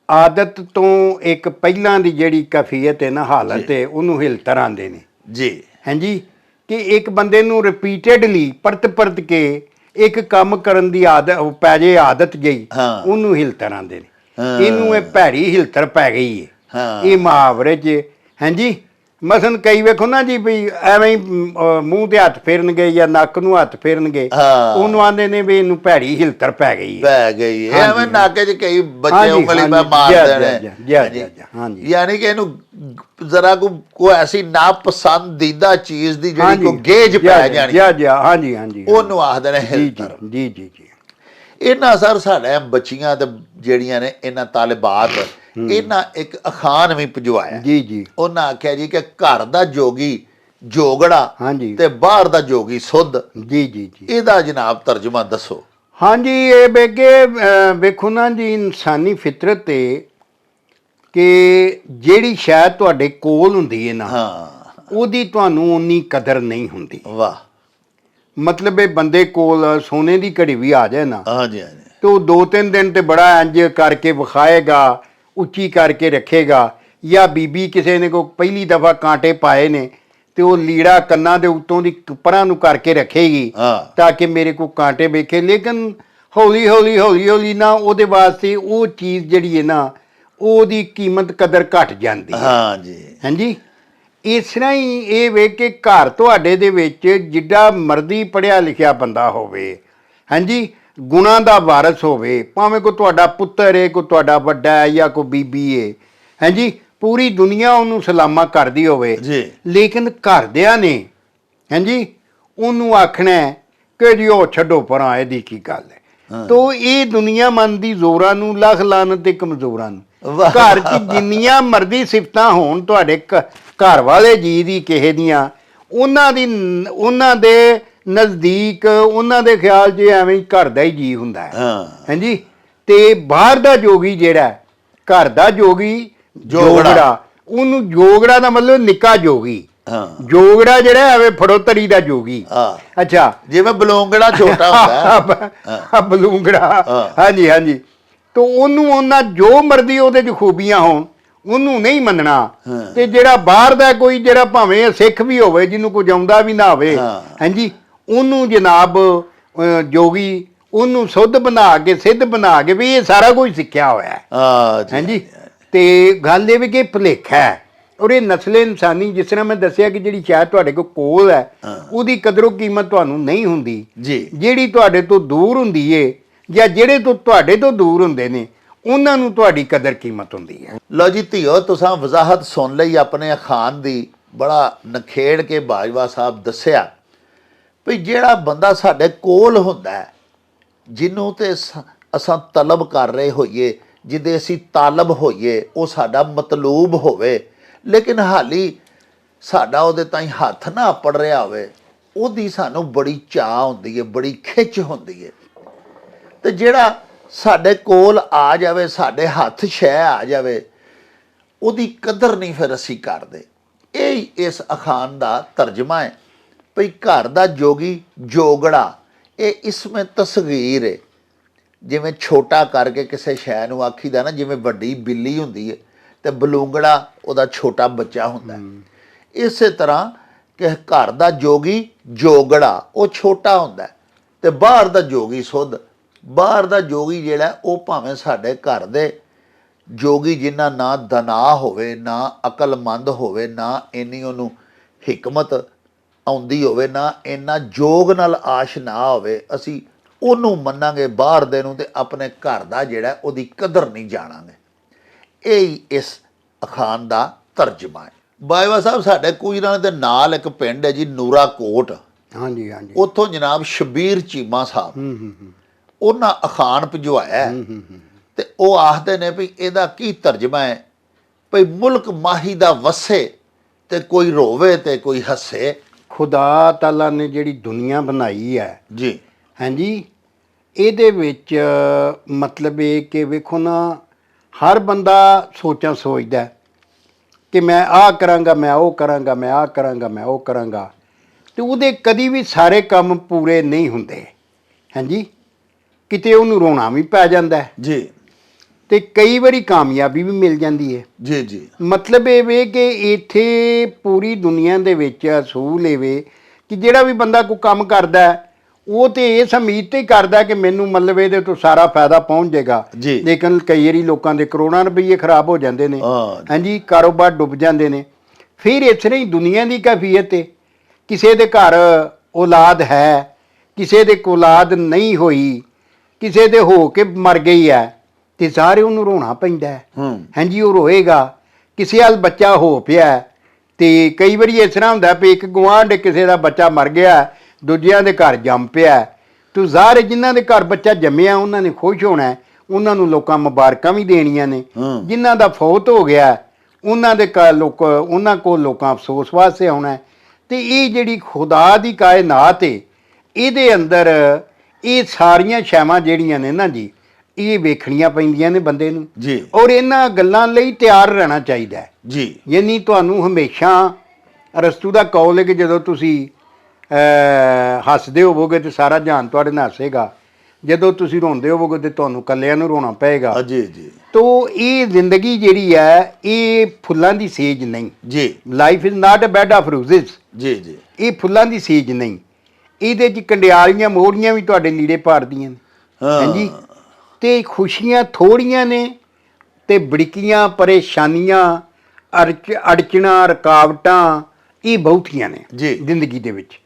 ਆਦਤ ਤੋਂ ਇੱਕ ਪਹਿਲਾਂ ਦੀ ਜਿਹੜੀ ਕੈਫੀਅਤ ਹੈ ਨਾ, ਹਾਲਤ ਹੈ, ਉਹਨੂੰ ਹਿਲਤਰ ਆਂਦੇ ਨੇ ਜੀ। ਹਾਂਜੀ, ਕਿ ਇੱਕ ਬੰਦੇ ਨੂੰ ਰਿਪੀਟਡਲੀ ਪਰਤ ਕੇ ਇੱਕ ਕੰਮ ਕਰਨ ਦੀ ਆਦਤ ਪੈ ਜੇ, ਆਦਤ ਗਈ, ਉਹਨੂੰ ਹਿਲਤਰ ਆਂਦੇ ਨੇ। ਇਹਨੂੰ ਇਹ ਭੈੜੀ ਹਿਲਤਰ ਪੈ ਗਈ ਹੈ ਇਹ ਮੁਹਾਵਰੇ 'ਚ। ਹਾਂਜੀ, ਮਸਲਨ ਕਈ ਵੇਖੋ ਨਾ ਜੀ ਵੀ ਐਵੇਂ ਹੀ ਮੂੰਹ ਤੇ ਹੱਥ ਫੇਰਨਗੇ ਜਾਂ ਨੱਕ ਨੂੰ ਹੱਥ ਫੇਰਨਗੇ, ਉਹਨੂੰ ਆਂਦੇ ਨੇ ਵੀ ਇਹਨੂੰ ਭੈੜੀ ਹਿਲਤਰ ਪੈ ਗਈ ਹੈ। ਐਵੇਂ ਨੱਕ 'ਚ ਕਈ ਬੱਚੇ ਉਂਗਲੀ ਮਾਰਦੇ ਨੇ, ਯਾਨੀ ਕਿ ਇਹਨੂੰ ਜ਼ਰਾ ਕੋਈ ਐਸੀ ਨਾਪਸੰਦੀਦਾ ਚੀਜ਼ ਦੀ ਜਿਹੜੀ ਕੋਈ ਗੇਜ ਪੈ ਜਾਣੀ, ਹਾਂਜੀ ਹਾਂਜੀ, ਉਹਨੂੰ ਆਖਦੇ ਨੇ ਹਿਲਤਰ। ਜੀ ਜੀ ਜੀ। ਇਹਨਾਂ ਸਰ ਸਾਡੇ ਬੱਚੀਆਂ ਤੇ ਜਿਹੜੀਆਂ ਨੇ ਇਹਨਾਂ ਤਾਲਿਬਾਤ ਇਹਨਾਂ ਇੱਕ ਅਖਾਣ ਵੀ ਭਿਜਵਾਇਆ ਜੀ ਜੀ। ਉਹਨਾਂ ਆਖਿਆ ਜੀ ਕਿ ਘਰ ਦਾ ਜੋਗੀ ਜੋਗੜਾ ਹਾਂਜੀ ਤੇ ਬਾਹਰ ਦਾ ਜੋਗੀ ਸੁੱਧ। ਜੀ ਜੀ ਜੀ। ਇਹਦਾ ਜਨਾਬ ਤਰਜਮਾ ਦੱਸੋ। ਹਾਂਜੀ, ਇਹ ਬੇਗੇ ਵੇਖੋ ਨਾ ਜੀ ਇਨਸਾਨੀ ਫਿਤਰਤ ਤੇ ਕਿ ਜਿਹੜੀ ਸ਼ਾਇਦ ਤੁਹਾਡੇ ਕੋਲ ਹੁੰਦੀ ਹੈ ਨਾ, ਉਹਦੀ ਤੁਹਾਨੂੰ ਉਨੀ ਕਦਰ ਨਹੀਂ ਹੁੰਦੀ। ਵਾਹ। ਮਤਲਬ ਇਹ ਬੰਦੇ ਕੋਲ ਸੋਨੇ ਦੀ ਘੜੀ ਵੀ ਆ ਜਾਏ ਨਾ, ਹਾਂਜੀ ਹਾਂਜੀ, ਤੇ ਉਹ 2-3 ਦਿਨ ਤੇ ਬੜਾ ਇੰਜ ਕਰਕੇ ਵਿਖਾਏਗਾ, ਉੱਚੀ ਕਰਕੇ ਰੱਖੇਗਾ। ਜਾਂ ਬੀਬੀ ਕਿਸੇ ਨੇ ਕੋਈ ਪਹਿਲੀ ਦਫਾ ਕਾਂਟੇ ਪਾਏ ਨੇ ਤੇ ਉਹ ਲੀੜਾ ਕੰਨਾਂ ਦੇ ਉੱਤੋਂ ਦੀ ਪਰਾਂ ਨੂੰ ਕਰਕੇ ਰੱਖੇਗੀ ਤਾਂ ਕਿ ਮੇਰੇ ਕੋ ਕਾਂਟੇ ਵੇਖੇ। ਲੇਕਿਨ ਹੌਲੀ ਹੌਲੀ ਨਾ ਉਹਦੇ ਵਾਸਤੇ ਉਹ ਚੀਜ਼ ਜਿਹੜੀ ਹੈ ਨਾ ਉਹਦੀ ਕੀਮਤ ਕਦਰ ਘਟ ਜਾਂਦੀ ਹੈ। ਹਾਂਜੀ ਹਾਂਜੀ, ਇਸ ਤਰ੍ਹਾਂ ਹੀ ਇਹ ਵੇਖ ਕੇ ਘਰ ਤੁਹਾਡੇ ਦੇ ਵਿੱਚ ਜਿੱਡਾ ਮਰਜ਼ੀ ਪੜ੍ਹਿਆ ਲਿਖਿਆ ਬੰਦਾ ਹੋਵੇ, ਹਾਂਜੀ, ਗੁਣਾਂ ਦਾ ਵਾਰਸ ਹੋਵੇ, ਭਾਵੇਂ ਕੋਈ ਤੁਹਾਡਾ ਪੁੱਤਰ ਹੈ, ਕੋਈ ਤੁਹਾਡਾ ਵੱਡਾ ਹੈ ਜਾਂ ਕੋਈ ਬੀਬੀ ਹੈ, ਹਾਂਜੀ, ਪੂਰੀ ਦੁਨੀਆ ਉਹਨੂੰ ਸਲਾਮਾ ਕਰਦੀ ਹੋਵੇ, ਲੇਕਿਨ ਘਰਦਿਆਂ ਨੇ ਹਾਂਜੀ ਉਹਨੂੰ ਆਖਣਾ ਕਿ ਜੀ ਉਹ ਛੱਡੋ ਪਰਾਂ, ਇਹਦੀ ਕੀ ਗੱਲ ਹੈ। ਤੋ ਇਹ ਦੁਨੀਆ ਮੰਨਦੀ ਜ਼ੋਰਾਂ ਨੂੰ, ਲੱਖ ਲਾਨਤ ਤੇ ਕਮਜ਼ੋਰਾਂ ਨੂੰ। ਘਰ 'ਚ ਜਿੰਨੀਆਂ ਮਰਜ਼ੀ ਸਿਫਤਾਂ ਹੋਣ ਤੁਹਾਡੇ ਘਰ ਵਾਲੇ ਜੀ ਦੀ ਕਿਸੇ ਦੀਆਂ, ਉਹਨਾਂ ਦੇ ਨਜ਼ਦੀਕ ਉਹਨਾਂ ਦੇ ਖਿਆਲ 'ਚ ਐਵੇਂ ਹੀ ਘਰ ਦਾ ਹੀ ਜੀ ਹੁੰਦਾ ਹੈ। ਹਾਂਜੀ, ਤੇ ਬਾਹਰ ਦਾ ਜੋਗੀ ਜਿਹੜਾ ਘਰ ਦਾ ਜੋਗੀ ਜੋਗੜਾ, ਉਹਨੂੰ ਜੋਗੜਾ ਦਾ ਮਤਲਬ ਨਿੱਕਾ ਜੋਗੀ। ਹਾਂ, ਜੋਗੜਾ ਜਿਹੜਾ ਐਵੇਂ ਫੜੋਤਰੀ ਦਾ ਜੋਗੀ। ਹਾਂ, ਅੱਛਾ, ਜਿਵੇਂ ਬਲੂੰਗੜਾ ਛੋਟਾ ਹੁੰਦਾ ਹੈ। ਬਲੂੰਗੜਾ, ਹਾਂਜੀ ਹਾਂਜੀ। ਤੇ ਉਹਨੂੰ ਉਹਨਾਂ ਜੋ ਮਰਜ਼ੀ ਉਹਦੇ 'ਚ ਖੂਬੀਆਂ ਹੋਣ, ਉਹਨੂੰ ਨਹੀਂ ਮੰਨਣਾ। ਤੇ ਜਿਹੜਾ ਬਾਹਰ ਦਾ ਕੋਈ ਜਿਹੜਾ ਭਾਵੇਂ ਸਿੱਖ ਵੀ ਹੋਵੇ, ਜਿਹਨੂੰ ਕੁਝ ਆਉਂਦਾ ਵੀ ਨਾ ਹੋਵੇ, ਹਾਂਜੀ, ਉਹਨੂੰ ਜਨਾਬ ਜੋਗੀ ਉਹਨੂੰ ਸੁੱਧ ਬਣਾ ਕੇ, ਸਿੱਧ ਬਣਾ ਕੇ ਵੀ ਇਹ ਸਾਰਾ ਕੁਝ ਸਿੱਖਿਆ ਹੋਇਆ ਹੈ। ਹਾਂਜੀ, ਤੇ ਗੱਲ ਇਹ ਵੀ ਕਿ ਭੁਲੇਖਾ ਹੈ। ਔਰ ਇਹ ਨਸਲੇ ਇਨਸਾਨੀ, ਜਿਸ ਤਰ੍ਹਾਂ ਮੈਂ ਦੱਸਿਆ ਕਿ ਜਿਹੜੀ ਸ਼ਾਇਦ ਤੁਹਾਡੇ ਕੋਲ ਹੈ, ਉਹਦੀ ਕਦਰੋ ਕੀਮਤ ਤੁਹਾਨੂੰ ਨਹੀਂ ਹੁੰਦੀ ਜੀ। ਜਿਹੜੀ ਤੁਹਾਡੇ ਤੋਂ ਦੂਰ ਹੁੰਦੀ ਏ, ਜਾਂ ਜਿਹੜੇ ਤੋਂ ਤੁਹਾਡੇ ਤੋਂ ਦੂਰ ਹੁੰਦੇ ਨੇ, ਉਹਨਾਂ ਨੂੰ ਤੁਹਾਡੀ ਕਦਰ ਕੀਮਤ ਹੁੰਦੀ ਹੈ। ਲਓ ਜੀ ਧੀਓ, ਤੁਸੀਂ ਵਜ਼ਾਹਤ ਸੁਣ ਲਈ ਆਪਣੇ ਅਖਾਨ ਦੀ, ਬੜਾ ਨਖੇੜ ਕੇ ਬਾਜਵਾ ਸਾਹਿਬ ਦੱਸਿਆ ਵੀ ਜਿਹੜਾ ਬੰਦਾ ਸਾਡੇ ਕੋਲ ਹੁੰਦਾ ਹੈ, ਜਿਹਨੂੰ ਤੇ ਅਸਾਂ ਤਲਬ ਕਰ ਰਹੇ ਹੋਈਏ, ਜਿਹਦੇ ਅਸੀਂ ਤਾਲਬ ਹੋਈਏ, ਉਹ ਸਾਡਾ ਮਤਲੂਬ ਹੋਵੇ, ਲੇਕਿਨ ਹਾਲੀ ਸਾਡਾ ਉਹਦੇ ਤਾਈਂ ਹੱਥ ਨਾ ਅਪੜ ਰਿਹਾ ਹੋਵੇ, ਉਹਦੀ ਸਾਨੂੰ ਬੜੀ ਚਾਹ ਹੁੰਦੀ ਹੈ, ਬੜੀ ਖਿੱਚ ਹੁੰਦੀ ਹੈ। ਤੇ ਜਿਹੜਾ ਸਾਡੇ ਕੋਲ ਆ ਜਾਵੇ, ਸਾਡੇ ਹੱਥ ਸ਼ੈ ਆ ਜਾਵੇ, ਉਹਦੀ ਕਦਰ ਨਹੀਂ ਫਿਰ ਅਸੀਂ ਕਰਦੇ। ਇਹ ਇਸ ਅਖਾਨ ਦਾ ਤਰਜਮਾ ਹੈ ਭਈ ਘਰ ਦਾ ਜੋਗੀ ਜੋਗੜਾ, ਇਹ ਇਸਮੇ ਤਸਗੀਰ ਹੈ। ਜਿਵੇਂ ਛੋਟਾ ਕਰਕੇ ਕਿਸੇ ਸ਼ੈ ਨੂੰ ਆਖੀਦਾ ਨਾ, ਜਿਵੇਂ ਵੱਡੀ ਬਿੱਲੀ ਹੁੰਦੀ ਹੈ ਤੇ ਬਲੂੰਗੜਾ ਉਹਦਾ ਛੋਟਾ ਬੱਚਾ ਹੁੰਦਾ। ਇਸੇ ਤਰ੍ਹਾਂ ਕਿ ਘਰ ਦਾ ਜੋਗੀ ਜੋਗੜਾ, ਉਹ ਛੋਟਾ ਹੁੰਦਾ ਤੇ ਬਾਹਰ ਦਾ ਜੋਗੀ ਸੁੱਧ। ਬਾਹਰ ਦਾ ਜੋਗੀ ਜਿਹੜਾ, ਉਹ ਭਾਵੇਂ ਸਾਡੇ ਘਰ ਦੇ ਜੋਗੀ ਜਿਨ੍ਹਾਂ ਨਾ ਦਨਾ ਹੋਵੇ, ਨਾ ਅਕਲਮੰਦ ਹੋਵੇ, ਨਾ ਇੰਨੀ ਉਹਨੂੰ ਹਿਕਮਤ ਆਉਂਦੀ ਹੋਵੇ, ਨਾ ਇੰਨਾ ਜੋਗ ਨਾਲ ਆਸ਼ਨਾ ਹੋਵੇ, ਅਸੀਂ ਉਹਨੂੰ ਮੰਨਾਂਗੇ ਬਾਹਰ ਦੇ ਨੂੰ, ਤੇ ਆਪਣੇ ਘਰ ਦਾ ਜਿਹੜਾ ਉਹਦੀ ਕਦਰ ਨਹੀਂ ਜਾਣਾਂਗੇ। ਇਹ ਹੀ ਇਸ ਅਖਾਨ ਦਾ ਤਰਜਮਾ ਹੈ। ਬਾਜਵਾ ਸਾਹਿਬ, ਸਾਡੇ ਕੁਈਰਾਂ ਦੇ ਨਾਲ ਇੱਕ ਪਿੰਡ ਹੈ ਜੀ, ਨੂਰਾ ਕੋਟ। ਹਾਂਜੀ ਹਾਂਜੀ। ਉੱਥੋਂ ਜਨਾਬ ਸ਼ਬੀਰ ਚੀਮਾ ਸਾਹਿਬ, ਉਹਨਾਂ ਅਖਾਨ ਭਿਜਵਾਇਆ ਤੇ ਉਹ ਆਖਦੇ ਨੇ ਵੀ ਇਹਦਾ ਕੀ ਤਰਜਮਾ ਹੈ, ਭਈ ਮੁਲਕ ਮਾਹੀ ਦਾ ਵਸੇ ਤੇ ਕੋਈ ਰੋਵੇ ਤੇ ਕੋਈ ਹੱਸੇ। ਖੁਦਾ ਤਾਲਾ ਨੇ ਜਿਹੜੀ ਦੁਨੀਆ ਬਣਾਈ ਹੈ ਜੀ, ਹਾਂਜੀ, ਇਹਦੇ ਵਿੱਚ ਮਤਲਬ ਇਹ ਕਿ ਵੇਖੋ ਨਾ, ਹਰ ਬੰਦਾ ਸੋਚਦਾ ਕਿ ਮੈਂ ਆਹ ਕਰਾਂਗਾ, ਮੈਂ ਉਹ ਕਰਾਂਗਾ, ਮੈਂ ਆਹ ਕਰਾਂਗਾ, ਮੈਂ ਉਹ ਕਰਾਂਗਾ, ਤੇ ਉਹਦੇ ਕਦੀ ਵੀ ਸਾਰੇ ਕੰਮ ਪੂਰੇ ਨਹੀਂ ਹੁੰਦੇ। ਹਾਂਜੀ, ਕਿਤੇ ਉਹਨੂੰ ਰੋਣਾ ਵੀ ਪੈ ਜਾਂਦਾ ਜੀ, ਤੇ ਕਈ ਵਾਰੀ ਕਾਮਯਾਬੀ ਵੀ ਮਿਲ ਜਾਂਦੀ ਹੈ। ਜੀ, ਜੀ। ਮਤਲਬ ਇਹ ਵੇ ਕਿ ਇੱਥੇ ਪੂਰੀ ਦੁਨੀਆ ਦੇ ਵਿੱਚ ਅਸੂਲ ਇਹ ਵੇ ਕਿ ਜਿਹੜਾ ਵੀ ਬੰਦਾ ਕੋਈ ਕੰਮ ਕਰਦਾ, ਉਹ ਤੇ ਇਸ ਉਮੀਦ ਤੇ ਕਰਦਾ ਕਿ ਮੈਨੂੰ ਮਤਲਬ ਇਹਦੇ ਤੋਂ ਸਾਰਾ ਫਾਇਦਾ ਪਹੁੰਚ ਜਾਏਗਾ। ਲੇਕਿਨ ਕਈ ਵਾਰੀ ਲੋਕਾਂ ਦੇ ਕਰੋੜਾਂ ਰੁਪਈਏ ਖਰਾਬ ਹੋ ਜਾਂਦੇ ਨੇ, ਹਾਂਜੀ, ਕਾਰੋਬਾਰ ਡੁੱਬ ਜਾਂਦੇ ਨੇ। ਫਿਰ ਇਸ ਤਰ੍ਹਾਂ ਹੀ ਦੁਨੀਆ ਦੀ ਕੈਫੀਅਤ ਹੈ, ਕਿਸੇ ਦੇ ਘਰ ਔਲਾਦ ਹੈ, ਕਿਸੇ ਦੇ ਔਲਾਦ ਨਹੀਂ ਹੋਈ, ਕਿਸੇ ਦੇ ਹੋ ਕੇ ਮਰ ਗਈ ਹੈ, ਤੇ ਸਾਰੇ ਉਹਨੂੰ ਰੋਣਾ ਪੈਂਦਾ ਹੈ। ਹਾਂਜੀ, ਉਹ ਰੋਏਗਾ। ਕਿਸੇ ਵੱਲ ਬੱਚਾ ਹੋ ਪਿਆ, ਤੇ ਕਈ ਵਾਰੀ ਇਸ ਤਰ੍ਹਾਂ ਹੁੰਦਾ ਵੀ ਇੱਕ ਗੁਆਂਢ ਕਿਸੇ ਦਾ ਬੱਚਾ ਮਰ ਗਿਆ, ਦੂਜਿਆਂ ਦੇ ਘਰ ਜੰਮ ਪਿਆ, ਤੂੰ ਜ਼ਾਹਰ ਜਿਨ੍ਹਾਂ ਦੇ ਘਰ ਬੱਚਾ ਜੰਮਿਆ ਉਹਨਾਂ ਨੇ ਖੁਸ਼ ਹੋਣਾ, ਉਹਨਾਂ ਨੂੰ ਲੋਕਾਂ ਮੁਬਾਰਕਾਂ ਵੀ ਦੇਣੀਆਂ ਨੇ। ਜਿਨ੍ਹਾਂ ਦਾ ਫੌਤ ਹੋ ਗਿਆ, ਉਹਨਾਂ ਦੇ ਉਹਨਾਂ ਕੋਲ ਲੋਕਾਂ ਅਫਸੋਸ ਵਾਸਤੇ ਆਉਣਾ। ਤੇ ਇਹ ਜਿਹੜੀ ਖੁਦਾ ਦੀ ਕਾਇਨਾਤ ਹੈ, ਇਹਦੇ ਅੰਦਰ ਇਹ ਸਾਰੀਆਂ ਸ਼ੈਵਾਂ ਜਿਹੜੀਆਂ ਨੇ ਨਾ ਜੀ, ਇਹ ਵੇਖਣੀਆਂ ਪੈਂਦੀਆਂ ਨੇ ਬੰਦੇ ਨੂੰ ਜੀ, ਔਰ ਇਹਨਾਂ ਗੱਲਾਂ ਲਈ ਤਿਆਰ ਰਹਿਣਾ ਚਾਹੀਦਾ ਜੀ। ਯਾਨੀ ਤੁਹਾਨੂੰ ਹਮੇਸ਼ਾ ਅਰਸਤੂ ਦਾ ਕੌਲ ਹੈ ਕਿ ਜਦੋਂ ਤੁਸੀਂ ਹੱਸਦੇ ਹੋਵੋਗੇ ਤੇ ਸਾਰਾ ਜਹਾਨ ਤੁਹਾਡੇ ਨਾਲ ਹੱਸੇਗਾ, ਜਦੋਂ ਤੁਸੀਂ ਰੋਂਦੇ ਹੋਵੋਗੇ ਤੇ ਤੁਹਾਨੂੰ ਇਕੱਲਿਆਂ ਨੂੰ ਰੋਣਾ ਪਏਗਾ। ਜੀ, ਜੀ। ਤੋ ਇਹ ਜ਼ਿੰਦਗੀ ਜਿਹੜੀ ਹੈ, ਇਹ ਫੁੱਲਾਂ ਦੀ ਸੇਜ ਨਹੀਂ ਜੀ। Life is not a bed of roses. ਜੀ, ਜੀ। ਇਹ ਫੁੱਲਾਂ ਦੀ ਸੇਜ ਨਹੀਂ, ਇਹਦੇ 'ਚ ਕੰਡਿਆਲੀਆਂ ਮੋੜੀਆਂ ਵੀ ਤੁਹਾਡੇ ਲੀੜੇ ਪਾੜਦੀਆਂ ਨੇ। ਹਾਂਜੀ, ਤੇ ਖੁਸ਼ੀਆਂ ਥੋੜੀਆਂ ਨੇ ਤੇ ਬੜਕੀਆਂ ਪਰੇਸ਼ਾਨੀਆਂ, ਅੜਚਣਾਂ, ਰੁਕਾਵਟਾਂ ਇਹ ਬਹੁਤੀਆਂ ਨੇ ਜ਼ਿੰਦਗੀ ਦੇ ਵਿੱਚ।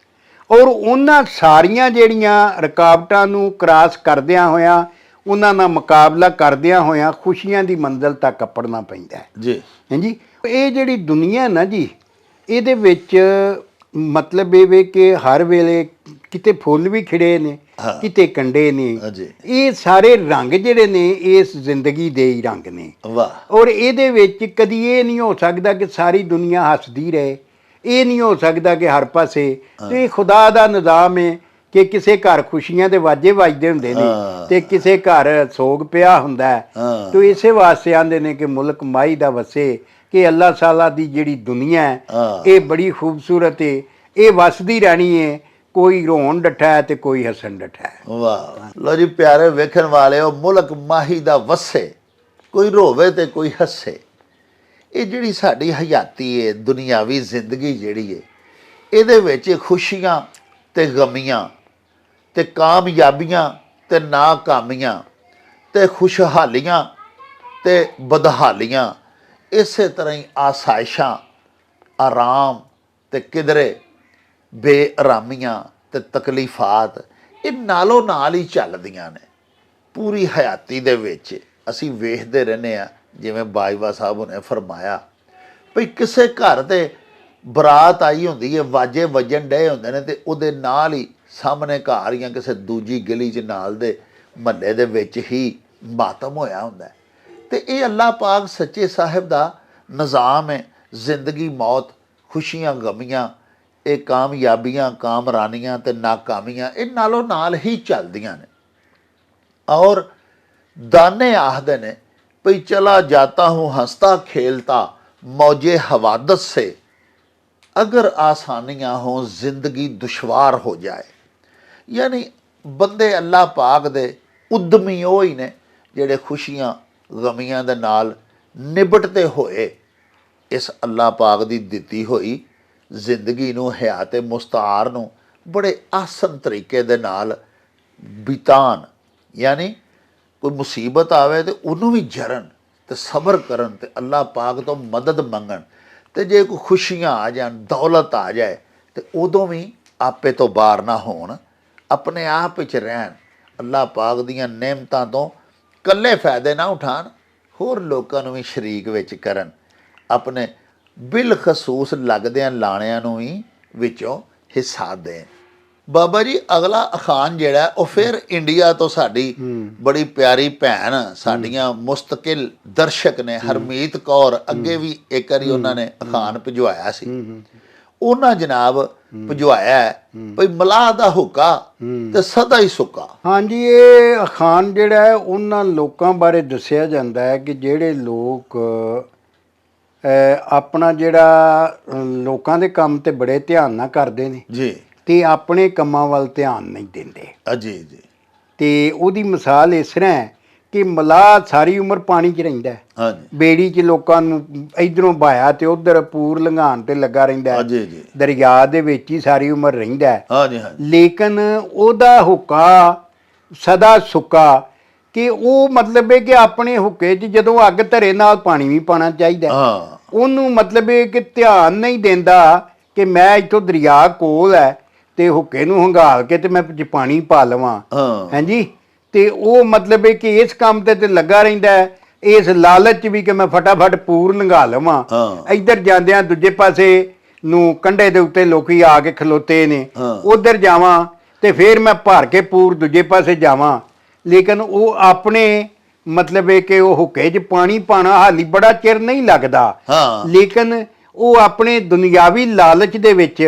ਔਰ ਉਹਨਾਂ ਸਾਰੀਆਂ ਜਿਹੜੀਆਂ ਰੁਕਾਵਟਾਂ ਨੂੰ ਕ੍ਰਾਸ ਕਰਦਿਆਂ ਹੋਇਆਂ, ਉਹਨਾਂ ਨਾਲ ਮੁਕਾਬਲਾ ਕਰਦਿਆਂ ਹੋਇਆਂ ਖੁਸ਼ੀਆਂ ਦੀ ਮੰਜ਼ਿਲ ਤੱਕ ਅੱਪੜਨਾ ਪੈਂਦਾ ਹੈ ਜੀ। ਹਾਂਜੀ, ਇਹ ਜਿਹੜੀ ਦੁਨੀਆ ਨਾ ਜੀ, ਇਹਦੇ ਵਿੱਚ ਮਤਲਬ ਇਹ ਵੇ ਕਿ ਹਰ ਵੇਲੇ ਕਿਤੇ ਫੁੱਲ ਵੀ ਖਿੜੇ ਨੇ, ਕਿਤੇ ਕੰਡੇ ਨੇ। ਇਹ ਸਾਰੇ ਰੰਗ ਜਿਹੜੇ ਨੇ ਇਸ ਜ਼ਿੰਦਗੀ ਦੇ ਹੀ ਰੰਗ ਨੇ। ਔਰ ਇਹਦੇ ਵਿੱਚ ਕਦੀ ਇਹ ਨਹੀਂ ਹੋ ਸਕਦਾ ਕਿ ਸਾਰੀ ਦੁਨੀਆ ਹੱਸਦੀ ਰਹੇ, ਇਹ ਨਹੀਂ ਹੋ ਸਕਦਾ ਕਿ ਹਰ ਪਾਸੇ। ਤੇ ਖੁਦਾ ਦਾ ਨਿਜ਼ਾਮ ਹੈ ਕਿ ਕਿਸੇ ਘਰ ਖੁਸ਼ੀਆਂ ਦੇ ਵਾਜੇ ਵੱਜਦੇ ਹੁੰਦੇ ਨੇ ਤੇ ਕਿਸੇ ਘਰ ਸੋਗ ਪਿਆ ਹੁੰਦਾ ਹੈ। ਤੋ ਇਸੇ ਵਾਸਤੇ ਆਂਦੇ ਨੇ ਕਿ ਮੁਲਕ ਮਾਈ ਦਾ ਵਸੇ, ਕਿ ਅੱਲਾਹ ਤਾਲਾ ਦੀ ਜਿਹੜੀ ਦੁਨੀਆ ਹੈ ਇਹ ਬੜੀ ਖੂਬਸੂਰਤ ਹੈ, ਇਹ ਵਸਦੀ ਰਹਿਣੀ ਹੈ, ਕੋਈ ਰੋਣ ਡੱਠਾ ਹੈ ਤੇ ਕੋਈ ਹੱਸਣ ਡੱਠਾ ਹੈ। ਵਾਹ, ਲੋ ਜੀ ਪਿਆਰੇ ਵੇਖਣ ਵਾਲਿਓ, ਮੁਲਕ ਮਾਹੀ ਦਾ ਵਸੇ, ਕੋਈ ਰੋਵੇ ਤੇ ਕੋਈ ਹੱਸੇ। ਇਹ ਜਿਹੜੀ ਸਾਡੀ ਹਯਾਤੀ ਹੈ, ਦੁਨਿਆਵੀ ਜ਼ਿੰਦਗੀ ਜਿਹੜੀ ਹੈ, ਇਹਦੇ ਵਿੱਚ ਖੁਸ਼ੀਆਂ ਤੇ ਗਮੀਆਂ ਤੇ ਕਾਮਯਾਬੀਆਂ ਤੇ ਨਾਕਾਮੀਆਂ ਤੇ ਖੁਸ਼ਹਾਲੀਆਂ ਤੇ ਬਦਹਾਲੀਆਂ, ਇਸੇ ਤਰ੍ਹਾਂ ਹੀ ਆਸਾਇਸ਼ਾਂ, ਆਰਾਮ ਤੇ ਕਿਧਰੇ ਬੇਆਰਾਮੀਆਂ ਤੇ ਤਕਲੀਫਾਤ, ਇਹ ਨਾਲੋਂ ਨਾਲ ਹੀ ਚੱਲਦੀਆਂ ਨੇ ਪੂਰੀ ਹਯਾਤੀ ਦੇ ਵਿੱਚ। ਅਸੀਂ ਵੇਖਦੇ ਰਹਿੰਦੇ ਹਾਂ, ਜਿਵੇਂ ਬਾਜਵਾ ਸਾਹਿਬ ਨੇ ਫਰਮਾਇਆ ਭਈ ਕਿਸੇ ਘਰ ਤੇ ਬਰਾਤ ਆਈ ਹੁੰਦੀ ਹੈ, ਵਾਜੇ ਵੱਜਣ ਡਏ ਹੁੰਦੇ ਨੇ, ਤੇ ਉਹਦੇ ਨਾਲ ਹੀ ਸਾਹਮਣੇ ਘਰ ਜਾਂ ਕਿਸੇ ਦੂਜੀ ਗਲੀ 'ਚ ਨਾਲ ਦੇ ਮਹੱਲੇ ਦੇ ਵਿੱਚ ਹੀ ਮਾਤਮ ਹੋਇਆ ਹੁੰਦਾ। ਤੇ ਇਹ ਅੱਲਾਹ ਪਾਕ ਸੱਚੇ ਸਾਹਿਬ ਦਾ ਨਿਜ਼ਾਮ ਹੈ। ਜ਼ਿੰਦਗੀ ਮੌਤ, ਖੁਸ਼ੀਆਂ ਗਮੀਆਂ, ਇਹ ਕਾਮਯਾਬੀਆਂ ਕਾਮਰਾਨੀਆਂ ਤੇ ਨਾਕਾਮੀਆਂ, ਇਹ ਨਾਲੋਂ ਨਾਲ ਹੀ ਚੱਲਦੀਆਂ ਨੇ। ਔਰ ਦਾਨੇ ਆਖਦੇ ਨੇ ਭਈ ਚਲਾ ਜਾਤਾ ਹੂँ हंसता खेलता मौजे हवादत से, अगर आसानियाँ हों जिंदगी दुशवार हो जाए। यानी बंदे अल्लाह पाक दे उद्यमी ਉਹ ਹੀ ਨੇ ਜਿਹੜੇ ਖੁਸ਼ੀਆਂ ਗਮੀਆਂ ਦੇ ਨਾਲ ਨਿਬਟਦੇ ਹੋਏ ਇਸ ਅੱਲਾਹ ਪਾਕ ਦੀ ਦਿੱਤੀ ਹੋਈ ਜ਼ਿੰਦਗੀ ਨੂੰ, ਹਯਾਤ ਮੁਸਤਾਰ ਨੂੰ ਬੜੇ ਆਸਨ ਤਰੀਕੇ ਦੇ ਨਾਲ ਬਿਤਾਨ। ਯਾਨੀ ਕੋਈ ਮੁਸੀਬਤ ਆਵੇ ਤੇ ਉਹਨੂੰ ਵੀ ਜਰਨ ਤੇ ਸਬਰ ਕਰਨ ਤੇ ਅੱਲਾਹ ਪਾਕ ਤੋਂ ਮਦਦ ਮੰਗਣ, ਤੇ ਜੇ ਕੋਈ ਖੁਸ਼ੀਆਂ ਆ ਜਾਣ, ਦੌਲਤ ਆ ਜਾਏ, ਤੇ ਉਦੋਂ ਵੀ ਆਪੇ ਤੋਂ ਬਾਹਰ ਨਾ ਹੋਣ, ਆਪਣੇ ਆਪ ਵਿੱਚ ਰਹਿਣ, ਅੱਲਾਹ ਪਾਕ ਦੀਆਂ ਨਿਅਮਤਾਂ ਤੋਂ ਇਕੱਲੇ ਫਾਇਦੇ ਨਾ ਉਠਾਣ, ਹੋਰ ਲੋਕਾਂ ਨੂੰ ਵੀ ਸ਼ਰੀਕ ਵਿੱਚ ਕਰਨ, ਆਪਣੇ ਬਿਲਖਸੂਸ ਲੱਗਦਿਆਂ ਲਾਣਿਆਂ ਨੂੰ ਵੀ ਵਿੱਚੋਂ ਹਿੱਸਾ ਦੇਣ। ਬਾਬਾ ਜੀ ਅਗਲਾ ਅਖਾਨ ਜਿਹੜਾ ਉਹ ਫਿਰ ਇੰਡੀਆ ਤੋਂ ਸਾਡੀ ਬੜੀ ਪਿਆਰੀ ਭੈਣ, ਸਾਡੀਆਂ ਮੁਸਤਕਿਲ ਦਰਸ਼ਕ ਨੇ, ਹਰਮੀਤ ਕੌਰ, ਅੱਗੇ ਵੀ ਇੱਕ ਵਾਰੀ ਉਹਨਾਂ ਨੇ ਅਖਾਨ ਭਿਜਵਾਇਆ ਸੀ। ਉਹਨਾਂ ਜਨਾਬ ਭਿਜਵਾਇਆ ਭਈ ਮਲਾਹ ਦਾ ਹੁੱਕਾ ਤੇ ਸਦਾ ਹੀ ਸੁੱਕਾ। ਹਾਂਜੀ, ਇਹ ਅਖਾਨ ਜਿਹੜਾ ਹੈ ਉਹਨਾਂ ਲੋਕਾਂ ਬਾਰੇ ਦੱਸਿਆ ਜਾਂਦਾ ਹੈ ਕਿ ਜਿਹੜੇ ਲੋਕ ਆਪਣਾ ਜਿਹੜਾ ਲੋਕਾਂ ਦੇ ਕੰਮ ਤੇ ਬੜੇ ਧਿਆਨ ਨਾਲ ਕਰਦੇ ਨੇ ਜੀ, ਤੇ ਆਪਣੇ ਕੰਮਾਂ ਵੱਲ ਧਿਆਨ ਨਹੀਂ ਦਿੰਦੇ। ਜੀ ਜੀ। ਤੇ ਉਹਦੀ ਮਿਸਾਲ ਇਸ ਤਰ੍ਹਾਂ ਹੈ ਕਿ ਮਲਾਹ ਸਾਰੀ ਉਮਰ ਪਾਣੀ 'ਚ ਰਹਿੰਦਾ ਹੈ, ਹਾਂਜੀ, ਬੇੜੀ 'ਚ ਲੋਕਾਂ ਨੂੰ ਇਧਰੋਂ ਬਹਾਇਆ ਤੇ ਉਧਰ ਪੂਰ ਲੰਘਾਉਣ ਤੇ ਲੱਗਾ ਰਹਿੰਦਾ ਹੈ, ਜੀ ਜੀ, ਦਰਿਆ ਦੇ ਵਿੱਚ ਹੀ ਸਾਰੀ ਉਮਰ ਰਹਿੰਦਾ ਹੈ। ਹਾਂਜੀ ਹਾਂਜੀ। ਲੇਕਿਨ ਉਹਦਾ ਹੁੱਕਾ ਸਦਾ ਸੁੱਕਾ, ਕਿ ਉਹ ਮਤਲਬ ਹੈ ਕਿ ਆਪਣੇ ਹੁੱਕੇ 'ਚ ਜਦੋਂ ਅੱਗ ਧਰੇ ਨਾਲ ਪਾਣੀ ਵੀ ਪਾਉਣਾ ਚਾਹੀਦਾ। ਉਹਨੂੰ ਮਤਲਬ ਹੈ ਕਿ ਧਿਆਨ ਨਹੀਂ ਦਿੰਦਾ ਕਿ ਮੈਂ ਇੱਥੋਂ ਦਰਿਆ ਕੋਲ ਹੈ ਤੇ ਹੁੱਕੇ ਨੂੰ ਹੰਗਾਲ ਕੇ ਤੇ ਮੈਂ ਪਾਣੀ ਪਾ ਲਵਾਂ। ਹਾਂਜੀ, ਤੇ ਉਹ ਮਤਲਬ ਹੈ ਕਿ ਇਸ ਕੰਮ ਤੇ ਲੱਗਾ ਰਹਿੰਦਾ ਹੈ, ਇਸ ਲਾਲਚ ਵੀ ਕਿ ਮੈਂ ਫਟਾਫਟ ਪੂਰ ਲੰਘਾ ਲਵਾਂ। ਇੱਧਰ ਜਾਂਦਿਆਂ ਦੂਜੇ ਪਾਸੇ ਨੂੰ ਕੰਢੇ ਦੇ ਉੱਤੇ ਲੋਕੀ ਆ ਕੇ ਖਲੋਤੇ ਨੇ, ਉਧਰ ਜਾਵਾਂ ਤੇ ਫਿਰ ਮੈਂ ਭਰ ਕੇ ਪੂਰ ਦੂਜੇ ਪਾਸੇ ਜਾਵਾਂ। ਲੇਕਿਨ ਉਹ ਆਪਣੇ ਮਤਲਬ ਹੈ ਕਿ ਉਹ ਹੁੱਕੇ 'ਚ ਪਾਣੀ ਪਾਣਾ ਹਾਲੀ ਬੜਾ ਚਿਰ ਨਹੀਂ ਲੱਗਦਾ, ਲੇਕਿਨ ਉਹ ਆਪਣੇ ਦੁਨਿਆਵੀ ਲਾਲਚ ਦੇ ਵਿੱਚ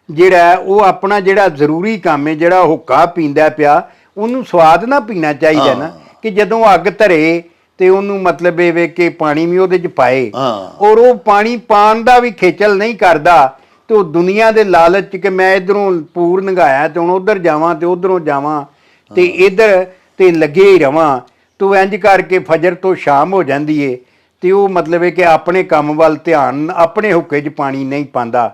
ਜਿਹੜਾ ਉਹ ਆਪਣਾ ਜਿਹੜਾ ਜ਼ਰੂਰੀ ਕੰਮ ਹੈ, ਜਿਹੜਾ ਹੁੱਕਾ ਪੀਂਦਾ ਪਿਆ, ਉਹਨੂੰ ਸਵਾਦ ਨਾ ਪੀਣਾ ਚਾਹੀਦਾ ਨਾ, ਕਿ ਜਦੋਂ ਅੱਗ ਧਰੇ ਤੇ ਉਹਨੂੰ ਮਤਲਬ ਇਹ ਵੇ ਕਿ ਪਾਣੀ ਵੀ ਉਹਦੇ 'ਚ ਪਾਏ, ਔਰ ਉਹ ਪਾਣੀ ਪਾਣ ਦਾ ਵੀ ਖੇਚਲ ਨਹੀਂ ਕਰਦਾ। ਤੇ ਉਹ ਦੁਨੀਆ ਦੇ ਲਾਲਚ ਕਿ ਮੈਂ ਇਧਰੋਂ ਪੂਰ ਲੰਘਾਇਆ ਤੇ ਹੁਣ ਉਧਰ ਜਾਵਾਂ ਤੇ ਉਧਰੋਂ ਜਾਵਾਂ ਤੇ ਇੱਧਰ ਤੇ ਲੱਗੇ ਹੀ ਰਵਾਂ, ਤੂੰ ਇੰਝ ਕਰਕੇ ਫਜਰ ਤੋਂ ਸ਼ਾਮ ਹੋ ਜਾਂਦੀ ਏ ਤੇ ਉਹ ਮਤਲਬ ਹੈ ਕਿ ਆਪਣੇ ਕੰਮ ਵੱਲ ਧਿਆਨ, ਆਪਣੇ ਹੁੱਕੇ 'ਚ ਪਾਣੀ ਨਹੀਂ ਪਾਉਂਦਾ,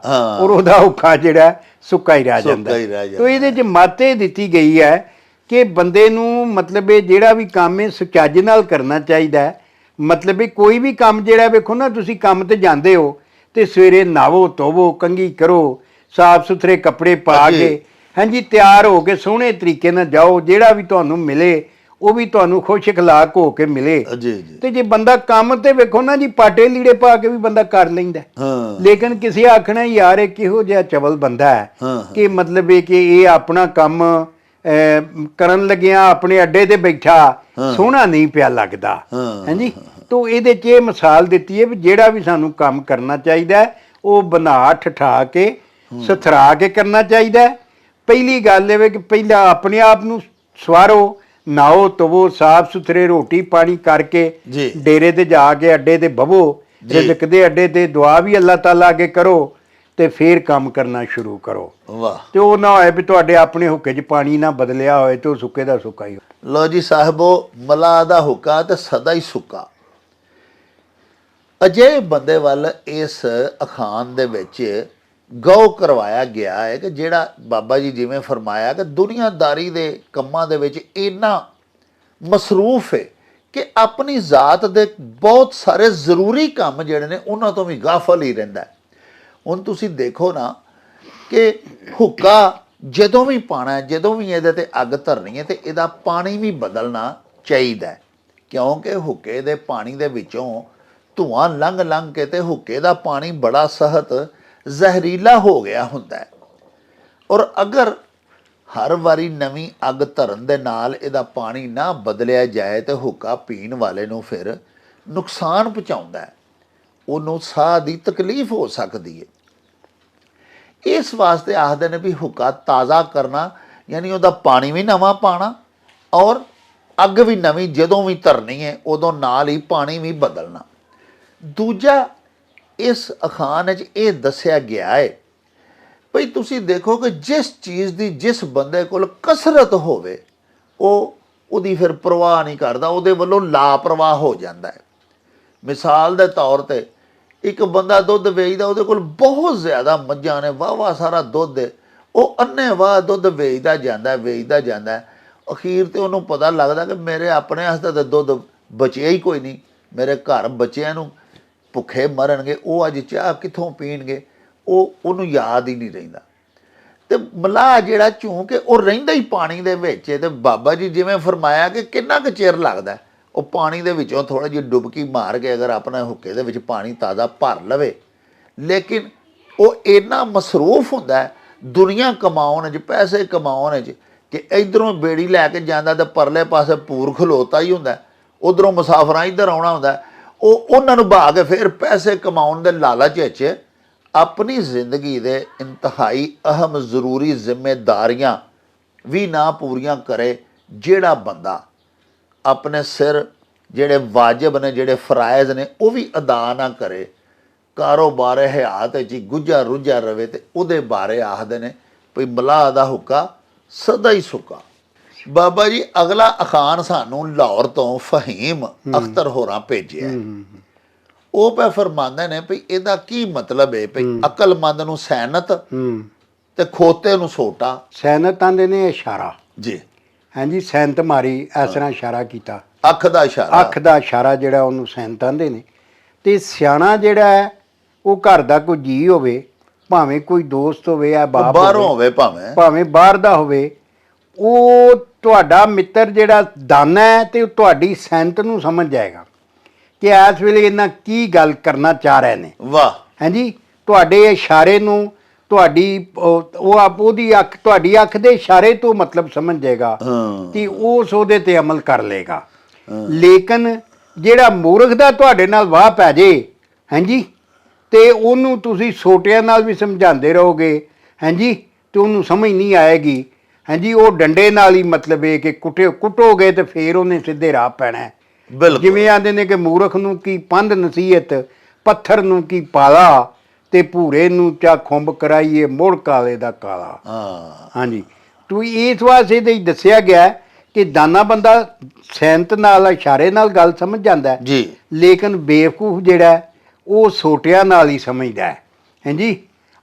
ਔਰ ਉਹਦਾ ਹੁੱਕਾ ਜਿਹੜਾ ਸੁੱਕਾ ਹੀ ਰਹਿ ਜਾਂਦਾ। ਤੋ ਇਹਦੇ 'ਚ ਮੱਤ ਇਹ ਦਿੱਤੀ ਗਈ ਹੈ ਕਿ ਬੰਦੇ ਨੂੰ ਮਤਲਬ ਇਹ ਜਿਹੜਾ ਵੀ ਕੰਮ ਹੈ ਸੁਚੱਜ ਨਾਲ ਕਰਨਾ ਚਾਹੀਦਾ ਹੈ। ਮਤਲਬ ਇਹ ਕੋਈ ਵੀ ਕੰਮ ਜਿਹੜਾ ਵੇਖੋ ਨਾ, ਤੁਸੀਂ ਕੰਮ ਤੇ ਜਾਂਦੇ ਹੋ ਤੇ ਸਵੇਰੇ ਨਹਾਵੋ ਧੋਵੋ, ਕੰਘੀ ਕਰੋ, ਸਾਫ ਸੁਥਰੇ ਕੱਪੜੇ ਪਾ ਕੇ, ਹਾਂਜੀ, ਤਿਆਰ ਹੋ ਕੇ ਸੋਹਣੇ ਤਰੀਕੇ ਨਾਲ ਜਾਓ, ਜਿਹੜਾ ਵੀ ਤੁਹਾਨੂੰ ਮਿਲੇ ਉਹ ਵੀ ਤੁਹਾਨੂੰ ਖੁਸ਼ ਅਖਲਾਕ ਹੋ ਕੇ ਮਿਲੇ। ਤੇ ਜੇ ਬੰਦਾ ਕੰਮ ਤੇ ਵੇਖੋ ਨਾ ਜੀ, ਪਾਟੇ ਲੀੜੇ ਪਾ ਕੇ ਵੀ ਬੰਦਾ ਕਰ ਲੈਂਦਾ, ਲੇਕਿਨ ਕਿਸੇ ਆਖਣਾ ਯਾਰ ਇਹ ਕਿਹੋ ਜਿਹਾ ਚਵਲ ਬੰਦਾ ਹੈ ਕਿ ਮਤਲਬ ਇਹ ਕਿ ਇਹ ਆਪਣਾ ਕੰਮ ਕਰਨ ਲੱਗਿਆ ਆਪਣੇ ਅੱਡੇ ਤੇ ਬੈਠਾ ਸੋਹਣਾ ਨਹੀਂ ਪਿਆ ਲੱਗਦਾ। ਹਾਂਜੀ, ਤੋ ਇਹਦੇ 'ਚ ਇਹ ਮਿਸਾਲ ਦਿੱਤੀ ਹੈ ਵੀ ਜਿਹੜਾ ਵੀ ਸਾਨੂੰ ਕੰਮ ਕਰਨਾ ਚਾਹੀਦਾ ਉਹ ਬਣਾ ਠਠਾ ਕੇ ਸਥਰਾ ਕੇ ਕਰਨਾ ਚਾਹੀਦਾ, ਪਹਿਲੀ ਗੱਲ ਇਹ ਵੇ ਕਿ ਪਹਿਲਾਂ ਆਪਣੇ ਆਪ ਨੂੰ ਸਵਾਰੋ, ਨਹਾਓ ਧੋਵੋ, ਸਾਫ ਸੁਥਰੇ ਰੋਟੀ ਪਾਣੀ ਕਰਕੇ ਜੀ। ਡੇਰੇ ਤੇ ਜਾ ਕੇ ਅੱਡੇ ਤੇ ਬਵੋ, ਰਿਜ਼ਕ ਦੇ ਅੱਡੇ ਤੇ ਦੁਆ ਵੀ ਅੱਲਾਹ ਤਾਲਾ ਅੱਗੇ ਕਰੋ ਤੇ ਫਿਰ ਕੰਮ ਕਰਨਾ ਸ਼ੁਰੂ ਕਰੋ। ਵਾਹ। ਤੇ ਉਹ ਨਾ ਹੋਏ ਵੀ ਤੁਹਾਡੇ ਆਪਣੇ ਹੁੱਕੇ 'ਚ ਪਾਣੀ ਨਾ ਬਦਲਿਆ ਹੋਏ ਤੇ ਉਹ ਸੁੱਕੇ ਦਾ ਸੁੱਕਾ ਹੀ। ਲੋ ਜੀ ਸਾਹਿਬੋ, ਮਲਾਹ ਦਾ ਹੁੱਕਾ ਤੇ ਸਦਾ ਹੀ ਸੁੱਕਾ। ਅਜਿਹੇ ਬੰਦੇ ਵੱਲ ਇਸ ਅਖਾਨ ਦੇ ਵਿੱਚ ਗੌ ਕਰਵਾਇਆ ਗਿਆ ਹੈ ਕਿ ਜਿਹੜਾ ਬਾਬਾ ਜੀ ਜਿਵੇਂ ਫਰਮਾਇਆ ਕਿ ਦੁਨੀਆਦਾਰੀ ਦੇ ਕੰਮਾਂ ਦੇ ਵਿੱਚ ਇੰਨਾ ਮਸਰੂਫ ਹੈ ਕਿ ਆਪਣੀ ਜ਼ਾਤ ਦੇ ਬਹੁਤ ਸਾਰੇ ਜ਼ਰੂਰੀ ਕੰਮ ਜਿਹੜੇ ਨੇ ਉਹਨਾਂ ਤੋਂ ਵੀ ਗਾਫਲ ਹੀ ਰਹਿੰਦਾ ਹੈ। ਹੁਣ ਤੁਸੀਂ ਦੇਖੋ ਨਾ ਕਿ ਹੁੱਕਾ ਜਦੋਂ ਵੀ ਪਾਣਾ, ਜਦੋਂ ਵੀ ਇਹਦੇ ਤੇ ਅੱਗ ਧਰਨੀ ਹੈ ਤੇ ਇਹਦਾ ਪਾਣੀ ਵੀ ਬਦਲਣਾ ਚਾਹੀਦਾ, ਕਿਉਂਕਿ ਹੁੱਕੇ ਦੇ ਪਾਣੀ ਦੇ ਵਿੱਚੋਂ ਧੂਆਂ ਲੰਘ ਕੇ ਤੇ ਹੁੱਕੇ ਦਾ ਪਾਣੀ ਬੜਾ ਸਖਤ ਜ਼ਹਿਰੀਲਾ ਹੋ ਗਿਆ ਹੁੰਦਾ ਹੈ। ਔਰ ਅਗਰ ਹਰ ਵਾਰੀ ਨਵੀਂ ਅੱਗ ਧਰਨ ਦੇ ਨਾਲ ਇਹਦਾ ਪਾਣੀ ਨਾ ਬਦਲਿਆ ਜਾਏ ਤੇ ਹੁੱਕਾ ਪੀਣ ਵਾਲੇ ਨੂੰ ਫਿਰ ਨੁਕਸਾਨ ਪਹੁੰਚਾਉਂਦਾ ਹੈ, ਉਹਨੂੰ ਸਾਹ ਦੀ ਤਕਲੀਫ ਹੋ ਸਕਦੀ ਹੈ। ਇਸ ਵਾਸਤੇ ਆਖਦੇ ਨੇ ਵੀ ਹੁੱਕਾ ਤਾਜ਼ਾ ਕਰਨਾ ਯਾਨੀ ਉਹਦਾ ਪਾਣੀ ਵੀ ਨਵਾਂ ਪਾਣਾ ਔਰ ਅੱਗ ਵੀ ਨਵੀਂ ਜਦੋਂ ਵੀ ਧਰਨੀ ਹੈ ਉਦੋਂ ਨਾਲ ਹੀ ਪਾਣੀ ਵੀ ਬਦਲਣਾ। ਦੂਜਾ ਇਸ ਅਖਾਨ 'ਚ ਇਹ ਦੱਸਿਆ ਗਿਆ ਹੈ ਭਈ ਤੁਸੀਂ ਦੇਖੋ ਕਿ ਜਿਸ ਚੀਜ਼ ਦੀ ਜਿਸ ਬੰਦੇ ਕੋਲ ਕਸਰਤ ਹੋਵੇ ਉਹਦੀ ਫਿਰ ਪਰਵਾਹ ਨਹੀਂ ਕਰਦਾ, ਉਹਦੇ ਵੱਲੋਂ ਲਾਪਰਵਾਹ ਹੋ ਜਾਂਦਾ ਹੈ। ਮਿਸਾਲ ਦੇ ਤੌਰ ਤੇ ਇੱਕ ਬੰਦਾ ਦੁੱਧ ਵੇਚਦਾ, ਉਹਦੇ ਕੋਲ ਬਹੁਤ ਜ਼ਿਆਦਾ ਮੱਝਾਂ ਨੇ, ਵਾਹ ਸਾਰਾ ਦੁੱਧ ਹੈ, ਉਹ ਅੰਨ੍ਹੇਵਾਹ ਦੁੱਧ ਵੇਚਦਾ ਜਾਂਦਾ। ਅਖੀਰ ਤੇ ਉਹਨੂੰ ਪਤਾ ਲੱਗਦਾ ਕਿ ਮੇਰੇ ਆਪਣੇ ਵਾਸਤੇ ਤਾਂ ਦੁੱਧ ਬਚਿਆ ਹੀ ਕੋਈ ਨਹੀਂ, ਮੇਰੇ ਘਰ ਬੱਚਿਆਂ ਨੂੰ ਭੁੱਖੇ ਮਰਨਗੇ, ਉਹ ਅੱਜ ਚਾਹ ਕਿੱਥੋਂ ਪੀਣਗੇ, ਉਹਨੂੰ ਯਾਦ ਹੀ ਨਹੀਂ ਰਹਿੰਦਾ। ਤੇ ਮਲਾਹ ਜਿਹੜਾ ਚੂੰਕਿ ਉਹ ਰਹਿੰਦਾ ਹੀ ਪਾਣੀ ਦੇ ਵਿੱਚ, ਤੇ ਬਾਬਾ ਜੀ ਜਿਵੇਂ ਫਰਮਾਇਆ ਕਿ ਕਿੰਨਾ ਕੁ ਚਿਰ ਲੱਗਦਾ, ਉਹ ਪਾਣੀ ਦੇ ਵਿੱਚੋਂ ਥੋੜ੍ਹਾ ਜਿਹੀ ਡੁਬਕੀ ਮਾਰ ਕੇ ਅਗਰ ਆਪਣਾ ਹੁੱਕੇ ਦੇ ਵਿੱਚ ਪਾਣੀ ਤਾਜ਼ਾ ਭਰ ਲਵੇ, ਲੇਕਿਨ ਉਹ ਇੰਨਾ ਮਸਰੂਫ ਹੁੰਦਾ ਦੁਨੀਆ ਕਮਾਉਣ 'ਚ, ਪੈਸੇ ਕਮਾਉਣ 'ਚ ਕਿ ਇੱਧਰੋਂ ਬੇੜੀ ਲੈ ਕੇ ਜਾਂਦਾ ਤੇ ਪਰਲੇ ਪਾਸੇ ਪੂਰ ਖਲੋਤਾ ਹੀ ਹੁੰਦਾ, ਉੱਧਰੋਂ ਮੁਸਾਫਰਾਂ ਇੱਧਰ ਆਉਣਾ ਹੁੰਦਾ, ਉਹਨਾਂ ਨੂੰ ਬਹਾ ਕੇ ਫਿਰ ਪੈਸੇ ਕਮਾਉਣ ਦੇ ਲਾਲਚ ਵਿੱਚ ਆਪਣੀ ਜ਼ਿੰਦਗੀ ਦੇ ਇੰਤਹਾਈ ਅਹਿਮ ਜ਼ਰੂਰੀ ਜ਼ਿੰਮੇਦਾਰੀਆਂ ਵੀ ਨਾ ਪੂਰੀਆਂ ਕਰੇ। ਜਿਹੜਾ ਬੰਦਾ ਆਪਣੇ ਸਿਰ ਜਿਹੜੇ ਵਾਜਬ ਨੇ, ਜਿਹੜੇ ਫਰਾਇਜ਼ ਨੇ, ਉਹ ਵੀ ਅਦਾ ਨਾ ਕਰੇ, ਕਾਰੋਬਾਰ ਹਯਾਤ ਵਿੱਚ ਹੀ ਗੁੱਝਾ ਰੁੱਝਾ ਰਵੇ, ਤੇ ਉਹਦੇ ਬਾਰੇ ਆਖਦੇ ਨੇ ਭਈ ਮਲਾਹ ਦਾ ਹੁੱਕਾ ਸਦਾ ਹੀ ਸੁੱਕਾ। ਬਾਬਾ ਜੀ ਅਗਲਾ ਅਖਾਨ ਸਾਨੂੰ ਲਾਹੌਰ ਤੋਂ ਫਹੀਮ ਅਖਤਰ ਹੋਰਾਂ ਭੇਜਿਆ। ਉਹ ਪੈ ਫਰਮਾਉਂਦੇ ਨੇ ਭਈ ਇਹਦਾ ਕੀ ਮਤਲਬ ਹੈ ਭਈ ਅਕਲਮੰਦ ਨੂੰ ਸੈਨਤ ਤੇ ਖੋਤੇ ਨੂੰ ਸੋਟਾ। ਸੈਨਤ ਆਂਦੇ ਨੇ ਇਸ਼ਾਰਾ ਜੀ, ਹਾਂਜੀ, ਸੈਨਤ ਮਾਰੀ ਇਸ ਤਰ੍ਹਾਂ ਇਸ਼ਾਰਾ ਕੀਤਾ, ਅੱਖ ਦਾ ਇਸ਼ਾਰਾ, ਅੱਖ ਦਾ ਇਸ਼ਾਰਾ ਜਿਹੜਾ ਉਹਨੂੰ ਸੈਨਤ ਆਂਦੇ ਨੇ। ਤੇ ਸਿਆਣਾ ਜਿਹੜਾ ਹੈ ਉਹ ਘਰ ਦਾ ਕੋਈ ਜੀ ਹੋਵੇ, ਭਾਵੇਂ ਕੋਈ ਦੋਸਤ ਹੋਵੇ ਜਾਂ ਬਾਪ ਬਾਹਰੋਂ ਹੋਵੇ, ਭਾਵੇਂ ਬਾਹਰ ਦਾ ਹੋਵੇ, ਉਹ ਤੁਹਾਡਾ ਮਿੱਤਰ ਜਿਹੜਾ ਦਾਨਾ ਹੈ ਤੇ ਉਹ ਤੁਹਾਡੀ ਸੈਨਤ ਨੂੰ ਸਮਝ ਜਾਏਗਾ ਕਿ ਇਸ ਵੇਲੇ ਇਹਨਾਂ ਕੀ ਗੱਲ ਕਰਨਾ ਚਾਹ ਰਹੇ ਨੇ। ਵਾਹ। ਹਾਂਜੀ, ਤੁਹਾਡੇ ਇਸ਼ਾਰੇ ਨੂੰ ਤੁਹਾਡੀ ਤੁਹਾਡੀ ਅੱਖ ਦੇ ਇਸ਼ਾਰੇ ਤੋਂ ਮਤਲਬ ਸਮਝ ਜਾਏਗਾ ਕਿ ਉਹਦੇ ਤੇ ਅਮਲ ਕਰ ਲਏਗਾ। ਲੇਕਿਨ ਜਿਹੜਾ ਮੂਰਖ ਦਾ ਤੁਹਾਡੇ ਨਾਲ ਵਾਹ ਪੈ ਜੇ, ਹਾਂਜੀ, ਤੇ ਉਹਨੂੰ ਤੁਸੀਂ ਸੋਟਿਆਂ ਨਾਲ ਵੀ ਸਮਝਾਉਂਦੇ ਰਹੋਗੇ, ਹਾਂਜੀ, ਤੇ ਉਹਨੂੰ ਸਮਝ ਨਹੀਂ ਆਏਗੀ। ਹਾਂਜੀ, ਉਹ ਡੰਡੇ ਨਾਲ ਹੀ ਮਤਲਬ ਇਹ ਕਿ ਕੁੱਟੋਗੇ ਤੇ ਫਿਰ ਉਹਨੇ ਸਿੱਧੇ ਰਾਹ ਪੈਣਾ। ਜਿਵੇਂ ਆਂਦੇ ਨੇ ਕਿ ਮੂਰਖ ਨੂੰ ਕੀ ਪੰਧ ਨਸੀਹਤ, ਪੱਥਰ ਨੂੰ ਕੀ ਪਾਲਾ, ਤੇ ਭੂਰੇ ਨੂੰ ਚਾ ਖੁੰਬ ਕਰਾਈਏ ਮੁੜ ਕਾਲੇ ਦਾ ਕਾਲਾ। ਹਾਂਜੀ, ਤੂੰ ਇਸ ਵਾਸਤੇ ਤੇ ਦੱਸਿਆ ਗਿਆ ਕਿ ਦਾਨਾ ਬੰਦਾ ਸੈਨਤ ਨਾਲ ਇਸ਼ਾਰੇ ਨਾਲ ਗੱਲ ਸਮਝ ਜਾਂਦਾ ਜੀ, ਲੇਕਿਨ ਬੇਵਕੂਫ ਜਿਹੜਾ ਉਹ ਸੋਟਿਆਂ ਨਾਲ ਹੀ ਸਮਝਦਾ ਹੈ। ਹਾਂਜੀ,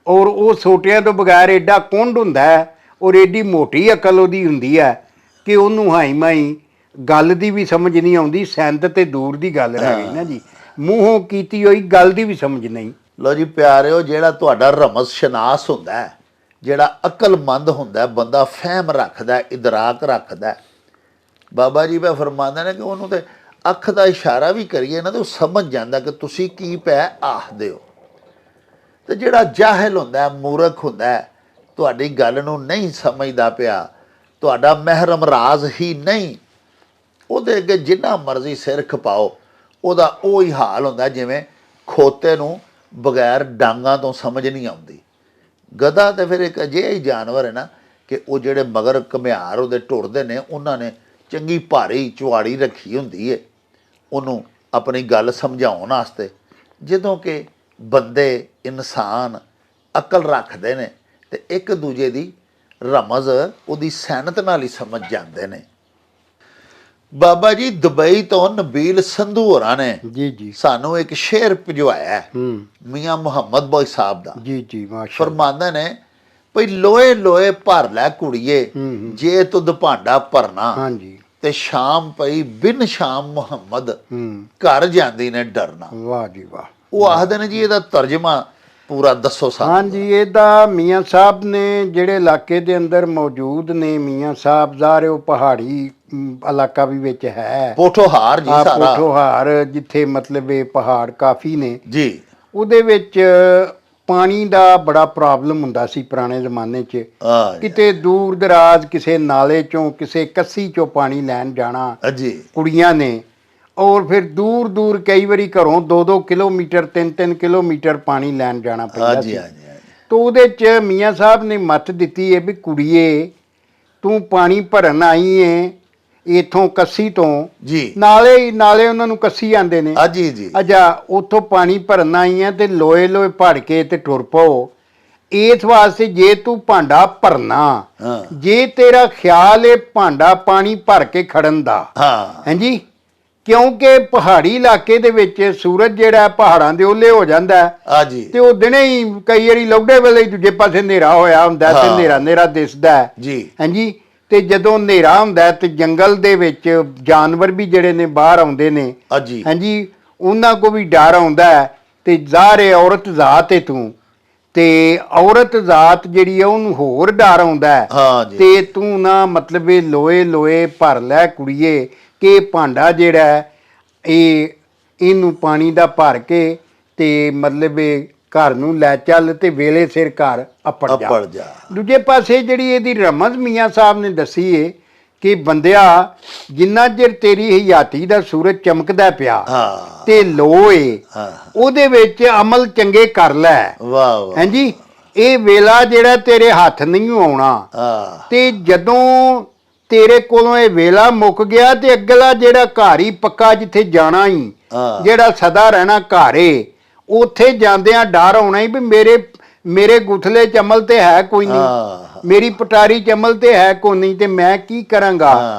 ਔਰ ਉਹ ਸੋਟਿਆਂ ਤੋਂ ਬਗੈਰ ਐਡਾ ਕੁੰਡ ਹੁੰਦਾ ਹੈ ਔਰ ਐਡੀ ਮੋਟੀ ਅਕਲ ਉਹਦੀ ਹੁੰਦੀ ਹੈ ਕਿ ਉਹਨੂੰ ਹਾਈ ਮਾਈ ਗੱਲ ਦੀ ਵੀ ਸਮਝ ਨਹੀਂ ਆਉਂਦੀ, ਸੈਨਤ ਤੇ ਦੂਰ ਦੀ ਗੱਲ ਰਹਿ ਗਈ ਨਾ ਜੀ, ਮੂੰਹੋਂ ਕੀਤੀ ਹੋਈ ਗੱਲ ਦੀ ਵੀ ਸਮਝ ਨਹੀਂ। ਲੋ ਜੀ ਪਿਆਰਿਓ, ਜਿਹੜਾ ਤੁਹਾਡਾ ਰਮਜ਼ ਸ਼ਨਾਸ ਹੁੰਦਾ, ਜਿਹੜਾ ਅਕਲਮੰਦ ਹੁੰਦਾ, ਬੰਦਾ ਫਹਿਮ ਰੱਖਦਾ, ਇਦਰਾਕ ਰੱਖਦਾ, ਬਾਬਾ ਜੀ ਫਰਮਾਉਂਦੇ ਨੇ ਕਿ ਉਹਨੂੰ ਤੇ ਅੱਖ ਦਾ ਇਸ਼ਾਰਾ ਵੀ ਕਰੀਏ ਨਾ ਤੇ ਉਹ ਸਮਝ ਜਾਂਦਾ ਕਿ ਤੁਸੀਂ ਕੀ ਪੈ ਆਖਦੇ ਹੋ। ਤੇ ਜਿਹੜਾ ਜਾਹਿਲ ਹੁੰਦਾ, ਮੂਰਖ ਹੁੰਦਾ, ਤੁਹਾਡੀ ਗੱਲ ਨੂੰ ਨਹੀਂ ਸਮਝਦਾ ਪਿਆ, ਤੁਹਾਡਾ ਮਹਿਰਮ ਰਾਜ਼ ਹੀ ਨਹੀਂ, ਉਹਦੇ ਅੱਗੇ ਜਿੰਨਾ ਮਰਜ਼ੀ ਸਿਰ ਖਪਾਓ ਉਹਦਾ ਉਹੀ ਹਾਲ ਹੁੰਦਾ ਜਿਵੇਂ ਖੋਤੇ ਨੂੰ ਬਗੈਰ ਡਾਂਗਾਂ ਤੋਂ ਸਮਝ ਨਹੀਂ ਆਉਂਦੀ। ਗਧਾ ਤਾਂ ਫਿਰ ਇੱਕ ਅਜਿਹਾ ਹੀ ਜਾਨਵਰ ਹੈ ਨਾ ਕਿ ਉਹ ਜਿਹੜੇ ਮਗਰ ਘੁਮਿਆਰ ਉਹਦੇ ਟੁਰਦੇ ਨੇ ਉਹਨਾਂ ਨੇ ਚੰਗੀ ਭਾਰੀ ਚੁਆੜੀ ਰੱਖੀ ਹੁੰਦੀ ਹੈ ਉਹਨੂੰ ਆਪਣੀ ਗੱਲ ਸਮਝਾਉਣ ਵਾਸਤੇ। ਜਦੋਂ ਕਿ ਬੰਦੇ ਇਨਸਾਨ ਅਕਲ ਰੱਖਦੇ ਨੇ ਤੇ ਇੱਕ ਦੂਜੇ ਦੀ ਰਮਜ਼ ਉਹਦੀ ਸੈਨਤ ਨਾਲ ਹੀ ਸਮਝ ਜਾਂਦੇ ਨੇ। ਬਾਬਾ ਜੀ ਦੁਬਈ ਤੋਂ ਨਬੀਲ ਸੰਧੂ ਹੋਰਾਂ ਨੇ ਜੀ ਸਾਨੂੰ ਇੱਕ ਸ਼ੇਰ ਭਿਜਵਾਇਆ ਮੀਆਂ ਮੁਹੰਮਦ ਬੋਈ ਸਾਹਿਬ ਦਾ। ਜੀ ਮਾਸ਼ਾ ਫਰਮਾਉਂਦੇ ਨੇ ਭਈ ਲੋਏ ਲੋਏ ਭਰ ਲੈ ਕੁੜੀਏ ਜੇ ਤੁਧ ਭਾਂਡਾ ਭਰਨਾ, ਹਾਂਜੀ ਤੇ ਸ਼ਾਮ ਪਈ ਬਿਨ ਸ਼ਾਮ ਮੁਹੰਮਦ ਘਰ ਜਾਂਦੀ ਨੇ ਡਰਨਾ। ਵਾਹ ਜੀ ਵਾਹ। ਉਹ ਆਖਦੇ ਨੇ ਜੀ ਇਹਦਾ ਤਰਜਮਾ ਪੂਰਾ ਦੱਸੋ ਸਾਨੂੰ। ਹਾਂਜੀ ਇਹਦਾ ਮੀਆਂ ਸਾਹਿਬ ਨੇ ਜਿਹੜੇ ਇਲਾਕੇ ਦੇ ਅੰਦਰ ਮੌਜੂਦ ਨੇ, ਮੀਆਂ ਸਾਹਿਬ ਜ਼ਾਹਰ ਉਹ ਪਹਾੜੀ ਇਲਾਕਾ ਵੀ ਵਿੱਚ ਹੈ, ਪੋਠੋਹਾਰ ਜੀ ਸਾਰਾ ਪੋਠੋਹਾਰ, ਜਿੱਥੇ ਮਤਲਬ ਇਹ ਪਹਾੜ ਕਾਫੀ ਨੇ ਜੀ। ਉਹਦੇ ਵਿੱਚ ਪਾਣੀ ਦਾ ਬੜਾ ਪ੍ਰੋਬਲਮ ਹੁੰਦਾ ਸੀ ਪੁਰਾਣੇ ਜ਼ਮਾਨੇ 'ਚ। ਕਿਤੇ ਦੂਰ ਦਰਾਜ ਕਿਸੇ ਨਾਲੇ ਚੋਂ ਕਿਸੇ ਕੱਸੀ ਚੋਂ ਪਾਣੀ ਲੈਣ ਜਾਣਾ ਜੀ ਕੁੜੀਆਂ ਨੇ, ਔਰ ਫਿਰ ਦੂਰ ਦੂਰ ਕਈ ਵਾਰੀ ਘਰੋਂ 2-2 ਕਿਲੋਮੀਟਰ 3-3 ਕਿਲੋਮੀਟਰ ਪਾਣੀ ਲੈਣ ਜਾਣਾ ਪੈਂਦਾ ਸੀ। ਤਾਂ ਉਹਦੇ 'ਚ ਮੀਆਂ ਸਾਹਿਬ ਨੇ ਮੱਤ ਦਿੱਤੀ ਹੈ ਵੀ ਕੁੜੀਏ ਤੂੰ ਪਾਣੀ ਭਰਨ ਆਈ ਏ ਇਥੋਂ ਕੱਸੀ ਤੋਂ ਜੀ, ਨਾਲੇ ਉਹਨਾਂ ਨੂੰ ਕੱਸੀ ਆਂਦੇ ਨੇ ਜੀ ਅੱਛਾ, ਉੱਥੋਂ ਪਾਣੀ ਭਰਨ ਆਈ ਆ ਤੇ ਲੋਏ ਲੋਏ ਭੜ ਕੇ ਤੇ ਟੁਰ ਪਓ। ਇਸ ਵਾਸਤੇ ਜੇ ਤੂੰ ਭਾਂਡਾ ਭਰਨਾ, ਜੇ ਤੇਰਾ ਖਿਆਲ ਏ ਭਾਂਡਾ ਪਾਣੀ ਭਰ ਕੇ ਖੜਨ ਦਾ, ਹਾਂਜੀ, ਕਿਉਂਕਿ ਪਹਾੜੀ ਇਲਾਕੇ ਦੇ ਵਿੱਚ ਸੂਰਜ ਜਿਹੜਾ ਪਹਾੜਾਂ ਦੇ ਓਲੇ ਹੋ ਜਾਂਦਾ ਤੇ ਉਹ ਦਿਨੇ ਹੀ ਕਈ ਵਾਰੀ ਲੌਡੇ ਵੇਲੇ ਦੂਜੇ ਪਾਸੇ ਹਨੇਰਾ ਹੋਇਆ ਹੁੰਦਾ ਤੇ ਹਨੇਰਾ ਦਿਸਦਾ ਜੀ, ਹਾਂਜੀ। ਤੇ ਜਦੋਂ ਹਨੇਰਾ ਹੁੰਦਾ ਤੇ ਜੰਗਲ ਦੇ ਵਿੱਚ ਜਾਨਵਰ ਵੀ ਜਿਹੜੇ ਨੇ ਬਾਹਰ ਆਉਂਦੇ ਨੇ, ਹਾਂਜੀ, ਉਹਨਾਂ ਕੋ ਵੀ ਡਰ ਆਉਂਦਾ ਤੇ ਜ਼ਾਹਰ ਔਰਤ ਜ਼ਾਤ ਹੈ ਤੂੰ, ਤੇ ਔਰਤ ਜ਼ਾਤ ਜਿਹੜੀ ਹੈ ਉਹਨੂੰ ਹੋਰ ਡਰ ਆਉਂਦਾ ਤੇ ਤੂੰ ਨਾ ਮਤਲਬ ਇਹ ਲੋਏ ਲੋਏ ਭਰ ਲੈ ਕੁੜੀਏ ਕਿ ਭਾਂਡਾ ਜਿਹੜਾ ਇਹਨੂੰ ਪਾਣੀ ਦਾ ਭਰ ਕੇ ਤੇ ਮਤਲਬ ਇਹ ਘਰ ਨੂੰ ਲੈ ਚੱਲ ਤੇ ਵੇਲੇ ਸਿਰ ਘਰ ਅੱਪੜ ਜਾ। ਦੂਜੇ ਪਾਸੇ ਜਿਹੜੀ ਇਹਦੀ ਰਮਜ਼ ਮੀਆਂ ਸਾਹਿਬ ਨੇ ਦੱਸੀ ਏ ਕਿ ਬੰਦਿਆ ਜਿੰਨਾ ਚਿਰ ਤੇਰੀ ਹਯਾਤੀ ਦਾ ਸੂਰਜ ਚਮਕਦਾ ਪਿਆ ਤੇ ਲੋਏ ਉਹਦੇ ਵਿੱਚ ਅਮਲ ਚੰਗੇ ਕਰ ਲੈ, ਹਾਂਜੀ, ਇਹ ਵੇਲਾ ਜਿਹੜਾ ਤੇਰੇ ਹੱਥ ਨਹੀਂ ਆਉਣਾ ਤੇ ਜਦੋਂ ਤੇਰੇ ਕੋਲੋਂ ਇਹ ਵੇਲਾ ਮੁੱਕ ਗਿਆ ਤੇ ਅਗਲਾ ਜਿਹੜਾ ਘਰ ਹੀ ਪੱਕਾ ਜਿੱਥੇ ਜਾਣਾ ਹੀ, ਜਿਹੜਾ ਸਦਾ ਰਹਿਣਾ ਘਰ ਏ, ਉੱਥੇ ਜਾਂਦਿਆਂ ਡਰ ਆਉਣਾ ਹੀ ਵੀ ਮੇਰੇ ਗੁਥਲੇ ਚ ਅਮਲ ਤੇ ਹੈ ਕੋਈ ਨਹੀਂ, ਮੇਰੀ ਪਟਾਰੀ ਚ ਅਮਲ ਤੇ ਹੈ ਕੋਈ ਨਹੀਂ, ਤੇ ਮੈਂ ਕੀ ਕਰਾਂਗਾ,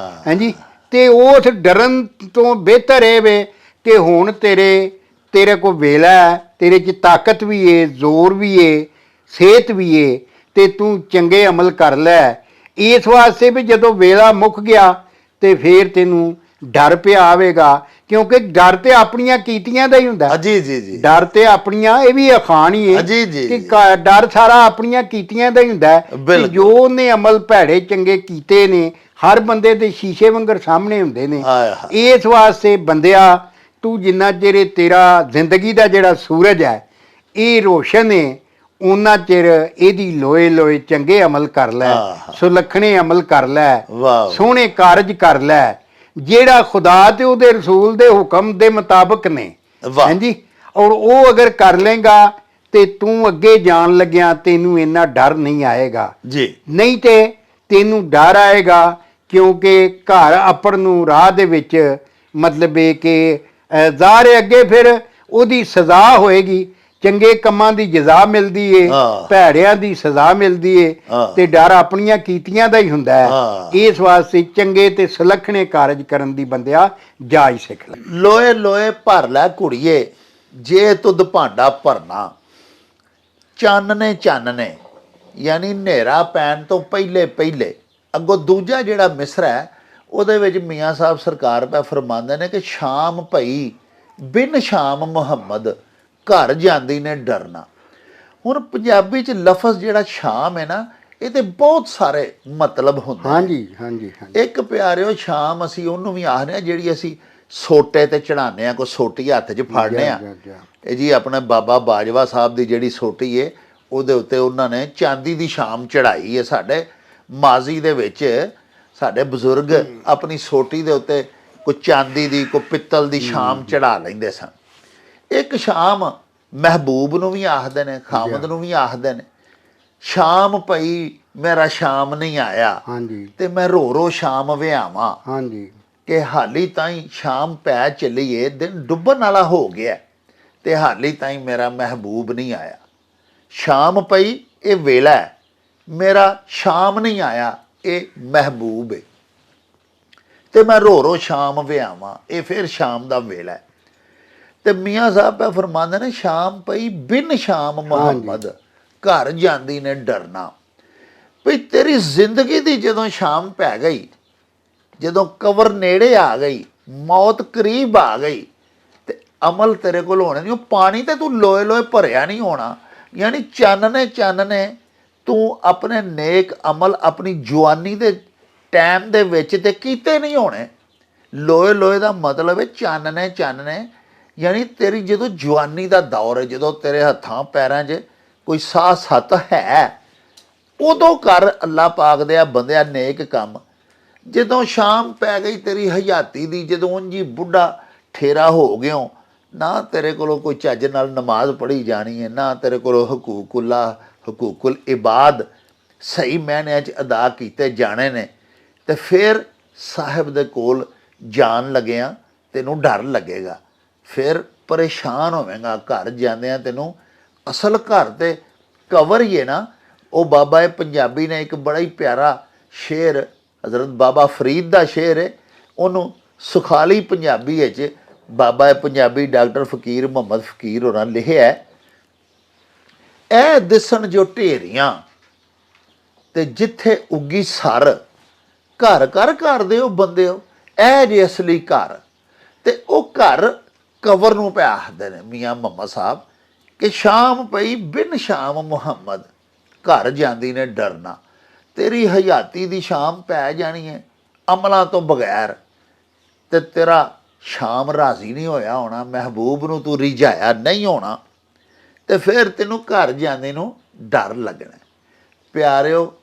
ਹਾਂਜੀ। ਤੇ ਉਸ ਡਰਨ ਤੋਂ ਬਿਹਤਰ ਇਹ ਵੇ ਕਿ ਹੁਣ ਤੇਰੇ ਕੋਲ ਵੇਲਾ ਹੈ, ਤੇਰੇ ਚ ਤਾਕਤ ਵੀ ਏ, ਜ਼ੋਰ ਵੀ ਏ, ਸਿਹਤ ਵੀ ਏ, ਤੇ ਤੂੰ ਚੰਗੇ ਅਮਲ ਕਰ ਲੈ। ਇਸ ਵਾਸਤੇ ਵੀ ਜਦੋਂ ਵੇਲਾ ਮੁੱਕ ਗਿਆ ਤੇ ਫੇਰ ਤੈਨੂੰ ਡਰ ਪਿਆ ਆਵੇਗਾ, ਕਿਉਂਕਿ ਡਰ ਤੇ ਆਪਣੀਆਂ ਕੀਤੀਆਂ ਦਾ ਹੀ ਹੁੰਦਾ ਜੀ। ਡਰ ਤੇ ਆਪਣੀਆਂ, ਇਹ ਵੀ ਅਖਾਣ ਹੀ ਹੈ ਕਿ ਡਰ ਸਾਰਾ ਆਪਣੀਆਂ ਕੀਤੀਆਂ ਦਾ ਹੀ ਹੁੰਦਾ। ਜੋ ਉਹਨੇ ਅਮਲ ਭੈੜੇ ਚੰਗੇ ਕੀਤੇ ਨੇ ਹਰ ਬੰਦੇ ਦੇ ਸ਼ੀਸ਼ੇ ਵਾਂਗਰ ਸਾਹਮਣੇ ਹੁੰਦੇ ਨੇ। ਇਸ ਵਾਸਤੇ ਬੰਦਿਆ ਤੂੰ ਜਿੰਨਾ ਚਿਰ ਤੇਰਾ ਜ਼ਿੰਦਗੀ ਦਾ ਜਿਹੜਾ ਸੂਰਜ ਹੈ ਇਹ ਰੋਸ਼ਨ ਹੈ, ਉਹਨਾਂ ਚਿਰ ਇਹਦੀ ਲੋਏ ਲੋਏ ਚੰਗੇ ਅਮਲ ਕਰ ਲੈ, ਸੁਲੱਖਣੇ ਅਮਲ ਕਰ ਲੈ, ਸੋਹਣੇ ਕਾਰਜ ਕਰ ਲੈ ਜਿਹੜਾ ਖੁਦਾ ਤੇ ਉਹਦੇ ਰਸੂਲ ਦੇ ਹੁਕਮ ਦੇ ਮੁਤਾਬਕ ਨੇ, ਹਾਂਜੀ। ਔਰ ਉਹ ਅਗਰ ਕਰ ਲੇਗਾ ਤੇ ਤੂੰ ਅੱਗੇ ਜਾਣ ਲੱਗਿਆ ਤੈਨੂੰ ਇੰਨਾ ਡਰ ਨਹੀਂ ਆਏਗਾ ਜੀ, ਨਹੀਂ ਤੇ ਤੈਨੂੰ ਡਰ ਆਏਗਾ ਕਿਉਂਕਿ ਘਰ ਅੱਪੜ ਨੂੰ ਰਾਹ ਦੇ ਵਿੱਚ ਮਤਲਬ ਇਹ ਕਿ ਜ਼ਾਹਰ ਅੱਗੇ ਫਿਰ ਉਹਦੀ ਸਜ਼ਾ ਹੋਏਗੀ, ਚੰਗੇ ਕੰਮਾਂ ਦੀ ਜਜ਼ਾ ਮਿਲਦੀ ਏ, ਭੈੜਿਆਂ ਦੀ ਸਜ਼ਾ ਮਿਲਦੀ ਏ, ਤੇ ਡਰ ਆਪਣੀਆਂ ਕੀਤੀਆਂ ਦਾ ਹੀ ਹੁੰਦਾ ਹੈ। ਇਸ ਵਾਸਤੇ ਚੰਗੇ ਤੇ ਸੁਲੱਖਣੇ ਕਾਰਜ ਕਰਨ ਦੀ ਬੰਦਿਆ ਜਾਚ ਸਿੱਖ ਲੈ। ਲੋਏ ਲੋਏ ਭਰ ਲੈ ਕੁੜੀਏ ਜੇ ਤੁਧ ਭਾਂਡਾ ਭਰਨਾ, ਚਾਨਣੇ ਯਾਨੀ ਹਨੇਰਾ ਪੈਣ ਤੋਂ ਪਹਿਲੇ ਅੱਗੋਂ ਦੂਜਾ ਜਿਹੜਾ ਮਿਸਰਾ ਹੈ ਉਹਦੇ ਵਿੱਚ ਮੀਆਂ ਸਾਹਿਬ ਸਰਕਾਰ ਪੈ ਫਰਮਾਉਂਦੇ ਨੇ ਕਿ ਸ਼ਾਮ ਭਈ ਬਿਨ ਸ਼ਾਮ ਮੁਹੰਮਦ ਘਰ ਜਾਂਦੀ ਨੇ ਡਰਨਾ। ਹੁਣ ਪੰਜਾਬੀ ਚ ਲਫ਼ਜ਼ ਜਿਹੜਾ ਸ਼ਾਮ ਹੈ ਨਾ, ਇਹ ਤੇ ਬਹੁਤ ਸਾਰੇ ਮਤਲਬ ਹੁੰਦੇ। ਹਾਂਜੀ। ਇੱਕ ਪਿਆਰਿਓ ਸ਼ਾਮ ਅਸੀਂ ਉਹਨੂੰ ਵੀ ਆਖਦੇ ਹਾਂ ਜਿਹੜੀ ਅਸੀਂ ਸੋਟੇ ਤੇ ਚੜਾਉਂਦੇ ਹਾਂ, ਕੋਈ ਸੋਟੀ ਹੱਥ 'ਚ ਫੜਨੇ ਆ। ਇਹ ਜੀ ਆਪਣੇ ਬਾਬਾ ਬਾਜਵਾ ਸਾਹਿਬ ਦੀ ਜਿਹੜੀ ਸੋਟੀ ਹੈ ਉਹਦੇ ਉੱਤੇ ਉਹਨਾਂ ਨੇ ਚਾਂਦੀ ਦੀ ਸ਼ਾਮ ਚੜਾਈ ਹੈ। ਸਾਡੇ ਮਾਜ਼ੀ ਦੇ ਵਿੱਚ ਸਾਡੇ ਬਜ਼ੁਰਗ ਆਪਣੀ ਸੋਟੀ ਦੇ ਉੱਤੇ ਕੋਈ ਚਾਂਦੀ ਦੀ ਕੋਈ ਪਿੱਤਲ ਦੀ ਸ਼ਾਮ ਚੜਾ ਲੈਂਦੇ ਸਨ। ਇੱਕ ਸ਼ਾਮ ਮਹਿਬੂਬ ਨੂੰ ਵੀ ਆਖਦੇ ਨੇ, ਖਾਮਦ ਨੂੰ ਵੀ ਆਖਦੇ ਨੇ। ਸ਼ਾਮ ਪਈ ਮੇਰਾ ਸ਼ਾਮ ਨਹੀਂ ਆਇਆ, ਹਾਂਜੀ ਤੇ ਮੈਂ ਰੋ ਰੋ ਸ਼ਾਮ ਵਿਆਵਾਂ, ਹਾਂਜੀ ਕਿ ਹਾਲੀ ਤਾਈਂ ਸ਼ਾਮ ਪੈ ਚੱਲੀਏ, ਦਿਨ ਡੁੱਬਣ ਵਾਲਾ ਹੋ ਗਿਆ ਤੇ ਹਾਲੀ ਤਾਈਂ ਮੇਰਾ ਮਹਿਬੂਬ ਨਹੀਂ ਆਇਆ। ਸ਼ਾਮ ਪਈ ਇਹ ਵੇਲਾ ਹੈ, ਮੇਰਾ ਸ਼ਾਮ ਨਹੀਂ ਆਇਆ ਇਹ ਮਹਿਬੂਬ ਹੈ, ਤੇ ਮੈਂ ਰੋ ਰੋ ਸ਼ਾਮ ਵਿਆਵਾਂ, ਇਹ ਫਿਰ ਸ਼ਾਮ ਦਾ ਵੇਲਾ ਹੈ। ਤੇ ਮੀਆਂ ਸਾਹਿਬ ਪੈ ਫਰਮਾਉਂਦੇ ਨੇ, ਸ਼ਾਮ ਪਈ ਬਿਨ ਸ਼ਾਮ ਮੁਹੰਮਦ, ਘਰ ਜਾਂਦੀ ਨੇ ਡਰਨਾ। ਵੀ ਤੇਰੀ ਜ਼ਿੰਦਗੀ ਦੀ ਜਦੋਂ ਸ਼ਾਮ ਪੈ ਗਈ, ਜਦੋਂ ਕਬਰ ਨੇੜੇ ਆ ਗਈ, ਮੌਤ ਕਰੀਬ ਆ ਗਈ, ਤੇ ਅਮਲ ਤੇਰੇ ਕੋਲ ਹੋਣੇ ਨਹੀਂ। ਉਹ ਪਾਣੀ ਤੇ ਤੂੰ ਲੋਏ ਲੋਏ ਭਰਿਆ ਨਹੀਂ ਹੋਣਾ, ਯਾਨੀ ਚਾਨਣੇ ਤੂੰ ਆਪਣੇ ਨੇਕ ਅਮਲ ਆਪਣੀ ਜਵਾਨੀ ਦੇ ਟਾਈਮ ਦੇ ਵਿੱਚ ਤੇ ਕੀਤੇ ਨਹੀਂ ਹੋਣੇ। ਲੋਏ ਲੋਏ ਦਾ ਮਤਲਬ ਹੈ ਚਾਨਣੇ, ਯਾਨੀ ਤੇਰੀ ਜਦੋਂ ਜਵਾਨੀ ਦਾ ਦੌਰ ਹੈ, ਜਦੋਂ ਤੇਰੇ ਹੱਥਾਂ ਪੈਰਾਂ 'ਚ ਕੋਈ ਸਾਹ ਸੱਤ ਹੈ, ਉਦੋਂ ਕਰ ਅੱਲਾ ਪਾਕ ਦੇ ਆ ਬੰਦਿਆ ਨੇਕ ਕੰਮ। ਜਦੋਂ ਸ਼ਾਮ ਪੈ ਗਈ ਤੇਰੀ ਹਯਾਤੀ ਦੀ, ਜਦੋਂ ਉਂਝ ਬੁੱਢਾ ਠੇਰਾ ਹੋ ਗਿਓ, ਨਾ ਤੇਰੇ ਕੋਲੋਂ ਕੋਈ ਚੱਜ ਨਾਲ ਨਮਾਜ਼ ਪੜ੍ਹੀ ਜਾਣੀ ਹੈ, ਨਾ ਤੇਰੇ ਕੋਲੋਂ ਹਕੂਕੁਲ ਇਬਾਦ ਸਹੀ ਮਾਇਨਿਆਂ 'ਚ ਅਦਾ ਕੀਤੇ ਜਾਣੇ ਨੇ, ਤੇ ਫਿਰ ਸਾਹਿਬ ਦੇ ਕੋਲ ਜਾਣ ਲੱਗਿਆ ਤੈਨੂੰ ਡਰ ਲੱਗੇਗਾ, ਫਿਰ ਪਰੇਸ਼ਾਨ ਹੋਵੇਂਗਾ। ਘਰ ਜਾਂਦਿਆਂ ਤੈਨੂੰ ਅਸਲ ਘਰ ਤੇ ਕਵਰ ਹੀ ਹੈ ਨਾ। ਉਹ ਬਾਬਾ ਪੰਜਾਬੀ ਨੇ ਇੱਕ ਬੜਾ ਹੀ ਪਿਆਰਾ ਸ਼ੇਰ, ਹਜ਼ਰਤ ਬਾਬਾ ਫਰੀਦ ਦਾ ਸ਼ੇਰ ਹੈ, ਉਹਨੂੰ ਸੁਖਾਲੀ ਪੰਜਾਬੀ ਵਿੱਚ ਬਾਬਾ ਪੰਜਾਬੀ ਡਾਕਟਰ ਫਕੀਰ ਮੁਹੰਮਦ ਫਕੀਰ ਹੋਰਾਂ ਲਿਖਿਆ, ਇਹ ਦਿਸਣ ਜੋ ਢੇਰੀਆਂ ਤੇ ਜਿੱਥੇ ਉੱਗੀ ਸਰ, ਘਰ ਘਰ ਦੇ ਉਹ ਬੰਦਿਓ, ਇਹ ਜੇ ਅਸਲੀ ਘਰ। ਤੇ ਉਹ ਘਰ ਕਬਰ ਨੂੰ ਪਿਆ ਆਖਦੇ ਨੇ ਮੀਆਂ ਮੁਹੰਮਦ ਸਾਹਿਬ, ਕਿ ਸ਼ਾਮ ਪਈ ਬਿਨ ਸ਼ਾਮ ਮੁਹੰਮਦ, ਘਰ ਜਾਂਦੀ ਨੇ ਡਰਨਾ। ਤੇਰੀ ਹਯਾਤੀ ਦੀ ਸ਼ਾਮ ਪੈ ਜਾਣੀ ਹੈ ਅਮਲਾਂ ਤੋਂ ਬਗੈਰ, ਤੇ ਤੇਰਾ ਸ਼ਾਮ ਰਾਜ਼ੀ ਨਹੀਂ ਹੋਇਆ ਹੋਣਾ, ਮਹਿਬੂਬ ਨੂੰ ਤੂੰ ਰਿਝਾਇਆ ਨਹੀਂ ਹੋਣਾ, ਤੇ ਫਿਰ ਤੈਨੂੰ ਘਰ ਜਾਂਦੇ ਨੂੰ ਡਰ ਲੱਗਣਾ। ਪਿਆਰਿਓ,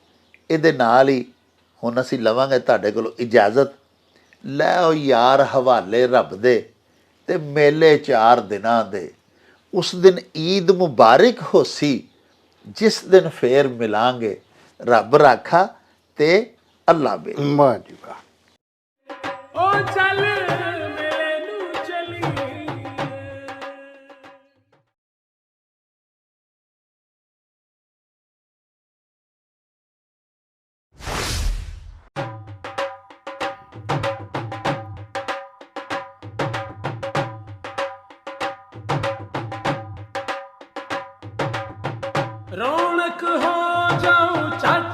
ਇਹਦੇ ਨਾਲ ਹੀ ਹੁਣ ਅਸੀਂ ਲਵਾਂਗੇ ਤੁਹਾਡੇ ਕੋਲੋਂ ਇਜਾਜ਼ਤ। ਲੈ ਆਓ ਯਾਰ ਹਵਾਲੇ ਰੱਬ ਦੇ, ਤੇ ਮੇਲੇ 4 ਦਿਨਾਂ ਦੇ। ਉਸ ਦਿਨ ਈਦ ਮੁਬਾਰਕ ਹੋਸੀ, ਜਿਸ ਦਿਨ ਫੇਰ ਮਿਲਾਂਗੇ। ਰੱਬ ਰਾਖਾ ਤੇ ਅੱਲਾ ਬੇ। ਵਾਹ ਜੀ ਵਾਹ। ਉਹ ਚੱਲ ਮੇਲੇ ਨੂੰ ਚਲੀਏ। रौनक हो जाऊं चट